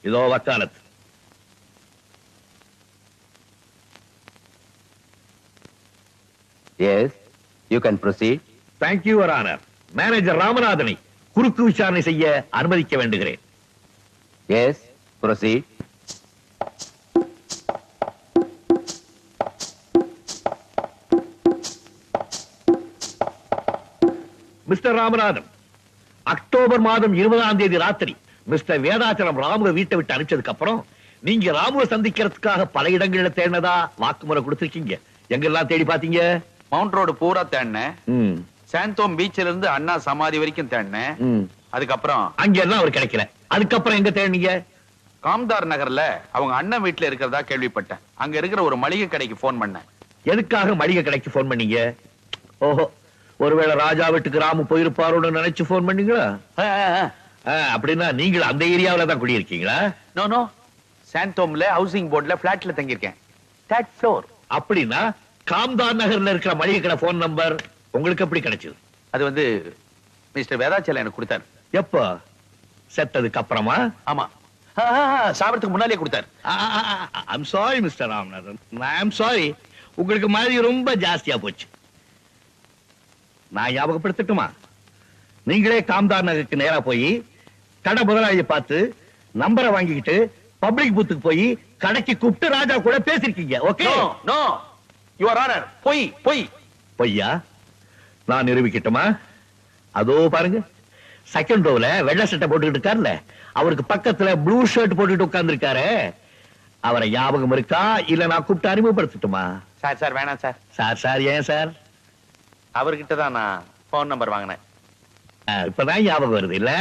இதோ வக்காலத். Yes, you can proceed. Thank you, Your Honor. Manager ராமநாதனை குறுக்கு விசாரணை செய்ய அனுமதிக்க வேண்டுகிறேன். Yes, proceed. Mister Ramanathan, October மாதம் 20ஆம் தேதி ராத்திரி மிஸ்டர் வேதாச்சலம் ராமுவை வீட்டை விட்டு அனுப்பிச்சதுக்கு அப்புறம் நீங்க ராமுவை சந்திக்கிறதுக்காக பல இடங்கள்ல தேடினதா வாக்குமூலம் கொடுத்திருக்கீங்க. எங்கெல்லாம் தேடி பாத்தீங்க? மவுண்ட் ரோடு பூரா தேடினேன். சாந்தோம் பீச்ல இருந்து அண்ணா சமாதி வரைக்கும் தேடினேன். அதுக்கப்புறம் அங்கெல்லாம் அவர் கிடைக்கல. அதுக்கப்புறம் எங்க தேடினீங்க? காம்தார் நகர்ல அவங்க அண்ணன் வீட்டுல இருக்கிறதா கேள்விப்பட்டேன். அங்க இருக்கிற ஒரு மளிகை கடைக்கு போன் பண்ணேன். எதுக்காக மளிகை கடைக்கு போன் பண்ணீங்க? ஓஹோ, ஒருவேளை ராஜா வீட்டுக்கு ராமு போயிருப்பாரோன்னு நினைச்சு போன் பண்ணீங்களா? அப்படின்னா நீங்கள் அந்த ஏரியாவில தான் குடியிருக்கீங்களா? நோ நோ, சாந்தோம்ல ஹவுசிங் போர்ட்ல பிளாட்ல தங்கியிருக்கேன். 3rd floor. அப்படின்னா காம்தார் நகர்ல இருக்கிற மளிகை கடை போன் நம்பர் உங்களுக்கு எப்படி கிடைச்சது? அது வந்து மிஸ்டர் வேதாச்சலம் எனக்கு கொடுத்தாரு. எப்போ? செத்ததுக்கு அப்புறமா? ஆமா, சாப்பிடறதுக்கு முன்னாலே கொடுத்தாரு. I'm sorry mister Ramanathan, I'm sorry. உங்களுக்கு மாதிரி ரொம்ப ஜாஸ்தியா போச்சு. நான் ஞாபகப்படுத்தட்டுமா? நீங்களே காம்தார் நகருக்கு நேரா போய் கடை முதலாளியை பார்த்து நம்பரை வாங்கிக்கிட்டு பப்ளிக் பூத்துக்கு போய் கடைக்கு கூப்பிட்டு ராஜா கூட பேசிருக்கீங்க. ஓகே? நோ யுவர் ஆனர், பொய் பொய். பொய்யா? நான் நிரூபிக்கட்டுமா? அதோ பாருங்க, செகண்ட் ரோல வெள்ளை சட்டை போட்டுக்கிட்டு இருக்காருல்ல, அவருக்கு பக்கத்துல ப்ளூ ஷர்ட் போட்டுட்டு உட்கார்ந்து இருக்காரு. அவரை ஞாபகம் இருக்கா? இல்ல நான் கூப்பிட்டு அறிமுகப்படுத்தட்டுமா? சார் சார் வேணாம் சார். சார் சார் ஏன் சார்? அவர்கிட்ட தான் நான் போன் நம்பர் வாங்கினேன். இப்பதான் ஞாபகம் வருது இல்ல?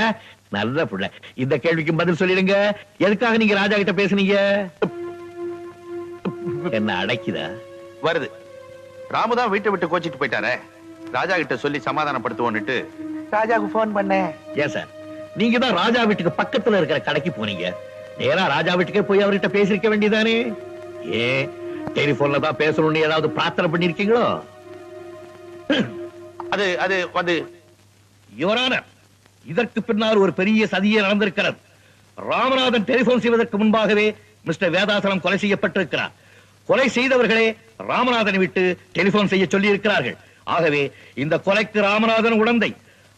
நல்ல புள்ள. இந்த கேள்விக்கு பதில் சொல்லிடுங்க. எதுக்காக நீங்க ராஜா கிட்ட பேசுனீங்க? என்ன அடைக்குதா? வருது. ராமுதான் வீட்டை விட்டு கோச்சிட்டு போயிட்டாரே, ராஜா கிட்ட சொல்லி சமாதானப்படுத்துவோன்னுட்டு ராஜாவுக்கு போன் பண்ணேன். ஏன் சார், நீங்க தான் ராஜா வீட்டுக்கு பக்கத்துல இருக்கிற கடைக்கு போனீங்க. நேரா ராஜா வீட்டுக்கே போய் அவர்கிட்ட பேசிருக்க வேண்டியதானே? ஏன் டெலிபோன்ல தான் பேசணும்னு ஏதாவது பிரார்த்தனை பண்ணிருக்கீங்களோ? அது அது வந்து யுவரான, இதற்கு பின்னால் ஒரு பெரிய சதியே நடந்திருக்கிறது. ராமநாதன் டெலிபோன் செய்வதற்கு முன்பாகவே மிஸ்டர் வேதாசலம் கொலை செய்யப்பட்டிருக்கிறார். கொலை செய்தவர்களே ராமநாதனை விட்டு டெலிபோன் செய்ய சொல்லி இருக்கிறார்கள். ஆகவே இந்த கொலைக்கு ராமநாதன் உடந்தை.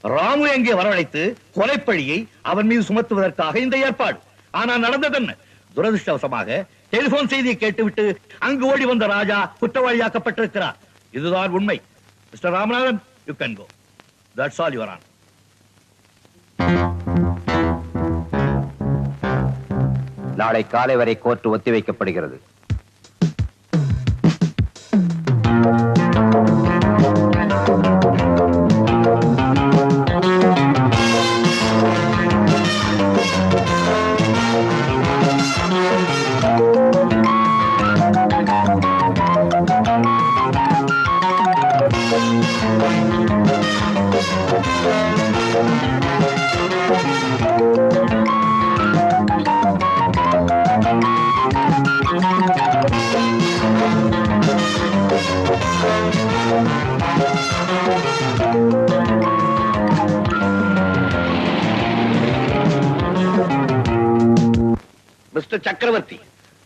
ராமு எங்கே வரவழைத்து கொலைப்பழியை அவன் மீது சுமத்துவதற்காக இந்த ஏற்பாடு. ஆனால் நடந்தது என்ன? துரதிருஷ்டவசமாக டெலிபோன் செய்தியை கேட்டுவிட்டு அங்கு ஓடி வந்த ராஜா குற்றவாளியாக்கப்பட்டிருக்கிறார். இதுதான் உண்மை. Mister Ramanathan, you can go. That's all your honour. நாளை காலை வரை கோர்ட் ஒத்திவைக்கப்படுகிறது. மிஸ்டர் சக்கரவர்த்தி,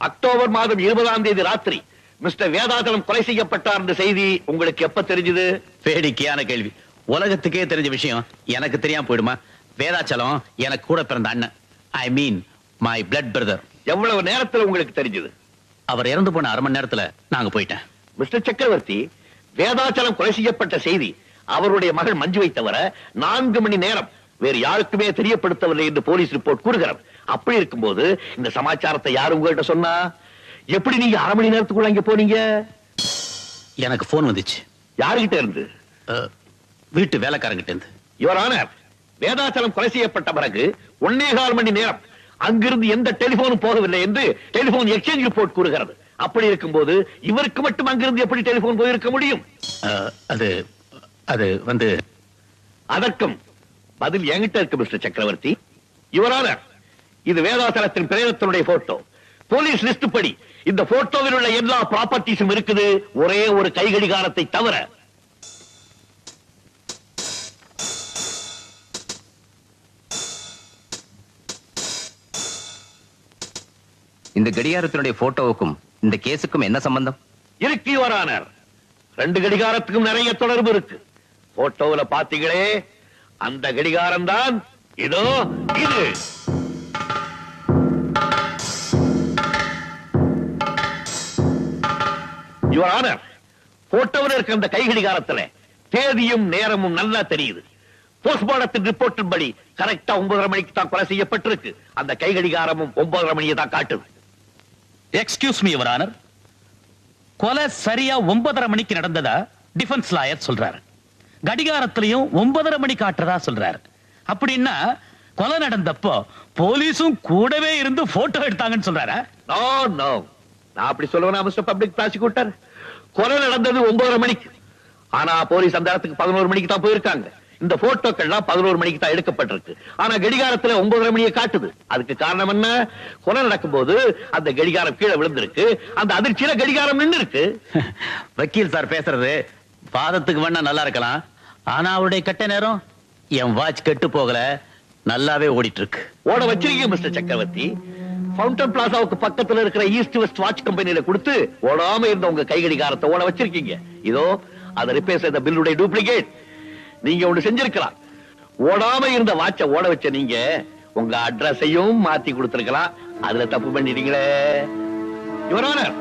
அக்டோபர் மாதம் 20ஆம் தேதி ராத்திரி மிஸ்டர் வேதாச்சலம் கொலை செய்யப்பட்டார் என்ற செய்தி உங்களுக்கு எப்ப தெரிஞ்சது? வேடிக்கையான கேள்வி. உலகத்துக்கே தெரிஞ்ச விஷயம் எனக்கு தெரியாம போயிடுமா? வேதாச்சலம் எனக்கு கூட பிறந்த அண்ணன். ஐ மீன் மை பிளட் பிரதர். எவ்வளவு நேரத்துல உங்களுக்கு தெரிஞ்சது? அவர் இறந்து போன 1/2 மணி நேரத்துல நாங்க போயிட்டேன். மிஸ்டர் சக்கரவர்த்தி, வேதாச்சலம் கொலை செய்யப்பட்ட செய்தி அவருடைய மகள் மஞ்சுவை தவிர 4 மணி நேரம் வேறு யாருக்குமே தெரியப்படுத்தவில்லை என்று போலீஸ் ரிப்போர்ட் கூறுகிறது. அப்படி இருக்கும்போது இந்த சமாச்சாரத்தை யாரு உங்ககிட்ட சொன்னா? எப்படி நீங்க 1/2 மணி நேரத்துக்குள்ள அங்க போனீங்க? எனக்கு போன் வந்துச்சு. யாருகிட்ட இருந்து? வீட்டு வேலைக்காரங்கிட்ட இருந்து. யுவர் ஆனர், வேதாச்சலம் கொலை செய்யப்பட்ட பிறகு 1.25 மணி நேரம் அங்கிருந்து எந்த டெலிபோனும் போகவில்லை என்று டெலிபோன் எக்ஸ்சேஞ்ச் ரிப்போர்ட் கூறுகிறது. அப்படி இருக்கும்போது இவருக்கு மட்டும் அங்கிருந்து எப்படி டெலிபோன் போயிருக்க முடியும்? அது அது வந்து அதற்கும் பதில் என்கிட்ட இருக்கு மிஸ்டர் சக்கரவர்த்தி. யுவர் ஆனர், இது வேதாச்சலத்தின் பிரேதத்தினுடைய போட்டோ. போலீஸ் லிஸ்ட் படி இந்த போட்டோவில் உள்ள எல்லா ப்ராப்பர்ட்டிஸும் இருக்குது, ஒரே ஒரு கைகடிகாரத்தை தவிர. இந்த கடிகாரத்தினுடைய போட்டோவுக்கும் இந்த கேஸுக்கும் என்ன சம்பந்தம் இருக்கு யுவர் ஆனர்? 2 கடிகாரத்துக்கும் நிறைய தொடர்பு இருக்கு. போட்டோவில் பாத்தீங்களே, அந்த கடிகாரம் தான் இதோ இது. யுவர் ஆனர், போட்டோவில் இருக்க அந்த கைகடிகாரத்துல தேதியும் நேரமும் நல்லா தெரியுது. போஸ்ட்மார்டத்தின் ரிப்போர்ட்டின் படி கரெக்டா 9:30 மணிக்கு தான் கொலை செய்யப்பட்டிருக்கு. அந்த கைகடிகாரமும் 9:30 மணியை தான் காட்டுது. எக்ஸ்கியூஸ் மீ யுவர் ஆனர், கொலை சரியா 9:30 மணிக்கு நடந்ததா டிஃபென்ஸ் லாயர் சொல்றாரு. கடிகாரத்திலையும் 9:30 மணி காட்டுறதா சொல்றாரு. அப்படின்னா கொலை நடந்தப்போ போலீஸும் கூடவே இருந்து போட்டோ எடுத்தாங்கன்னு சொல்றாரா? நோ நோ, நான் அப்படி சொல்லுவேனா மிஸ்டர் பப்ளிக் ப்ராசிக்யூட்டர்? கொலை நடந்தது 9:30 மணிக்கு. ஆனா போலீஸ் அந்த இடத்துக்கு 11 மணிக்கு தான் போயிருக்காங்க. இந்த போட்டோக்கள்லாம் 11 மணிக்கு தான் எடுக்கப்பட்டிருக்கு. ஆனா கடிகாரத்துல 9:30 மணியை காட்டுது. அதுக்கு காரணம் என்ன? கொலை நடக்கும்போது அந்த கடிகாரம் கீழே விழுந்திருக்கு. அந்த அதிர்ச்சியில கடிகாரம் நின்று இருக்கு. வக்கீல் சார் பேசுறது வாதத்துக்கு வேணா நல்லா இருக்கலாம். ஆனா அவருடைய கட்ட நேரம் என் வாட்ச் கெட்டு போகல, நல்லாவே ஓடிட்டு இருக்கு. ஓட வச்சிருக்கீங்க மிஸ்டர் சக்கரவர்த்தி. ஃபவுண்டன் பிளாசாவுக்கு பக்கத்துல இருக்கிற ஈஸ்ட் வெஸ்ட் வாட்ச் கம்பெனியில கொடுத்து ஓடாம இருந்த உங்க கை கடிகாரத்தை ஓட வச்சிருக்கீங்க. இதோ அதை ரிப்பேர் செய்த பில்லுடைய டூப்ளிகேட். நீங்க ஒண்ணு செஞ்சிருக்கலாம். ஓடாம இருந்த வாட்ச ஓட வச்ச நீங்க உங்க அட்ரஸையும் மாத்தி கொடுத்திருக்கலாம். அதுல தப்பு பண்ணிட்டீங்களே. யுவர் ஆனர்,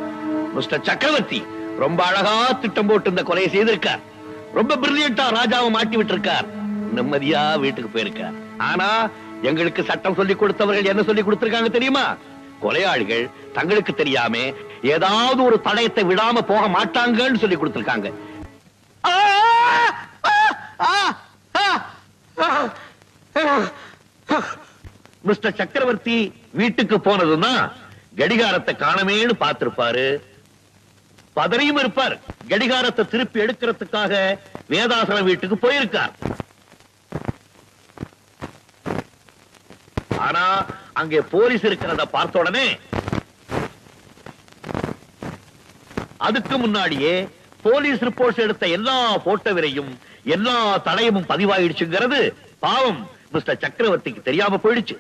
மிஸ்டர் சக்கரவர்த்தி ரொம்ப அழகா திட்டம் போட்டு இந்த கொலையை செய்திருக்கார். ரொம்ப பிரில்லியண்டா ராஜாவை மாட்டி விட்டு இருக்கார். நிம்மதியா வீட்டுக்கு போயிருக்கார். ஆனா எங்களுக்கு சட்டம் சொல்லி கொடுத்தவர்கள் என்ன சொல்லி கொடுத்திருக்காங்க தெரியுமா? கொலையாளிகள் தங்களுக்கு தெரியாம ஏதாவது ஒரு தடயத்தை விடாம போக மாட்டாங்கன்னு சொல்லி கொடுத்திருக்காங்க. மிஸ்டர் சக்கரவர்த்தி வீட்டுக்கு போனதுன்னா கடிகாரத்தை காணமேன்னு பார்த்திருப்பாரு. பதறியும் இருப்பார். கடிகாரத்தை திருப்பி எடுக்கிறதுக்காக வேதாசலம் வீட்டுக்கு போயிருக்கார். ஆனா அங்கே போலீஸ் இருக்கிறத பார்த்த உடனே அதுக்கு முன்னாடியே போலீஸ் ரிப்போர்ட்ஸ் எடுத்த எல்லா போட்டோவிலையும் எல்லா தடயமும் பதிவாயிடுச்சுங்கிறது பாவம் மிஸ்டர் சக்கரவர்த்திக்கு தெரியாம போயிடுச்சு.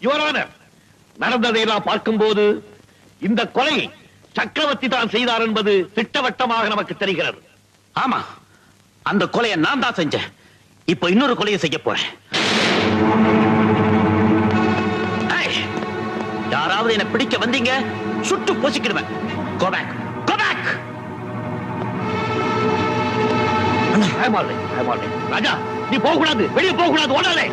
யுவர் ஆனர், நடந்ததையெல்லாம் பார்க்கும்போது இந்த கொலை சக்கரவர்த்தி தான் செய்தார் என்பது திட்டவட்டமாக நமக்கு தெரிகிறது. ஆமா, அந்த கொலையை நான் தான் செஞ்சேன். இப்ப இன்னொரு கொலையை செய்ய போறேன். யாராவது என்ன பிடிக்க வந்தீங்க, சுட்டு போசிக்கிடுவேன். Go back. Go back. ராஜா, நீ போக கூடாது, வெளியே போக கூடாது, ஓடாதே.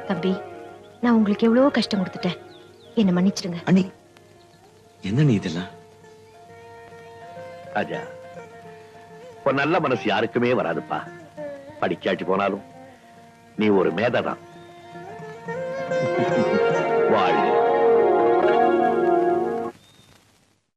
தம்பி, நான் உங்களுக்கு எவ்வளவோ கஷ்டம் கொடுத்துட்டேன். என்ன மன்னிச்சிடுங்க. அண்ணி, என்ன நீ இதெல்லாம்? ராஜா, ஒரு நல்ல மனசு யாருக்குமே வராதுப்பா. படிக்காட்டி போனாலும் நீ ஒரு மேதைதான். வாழ்க.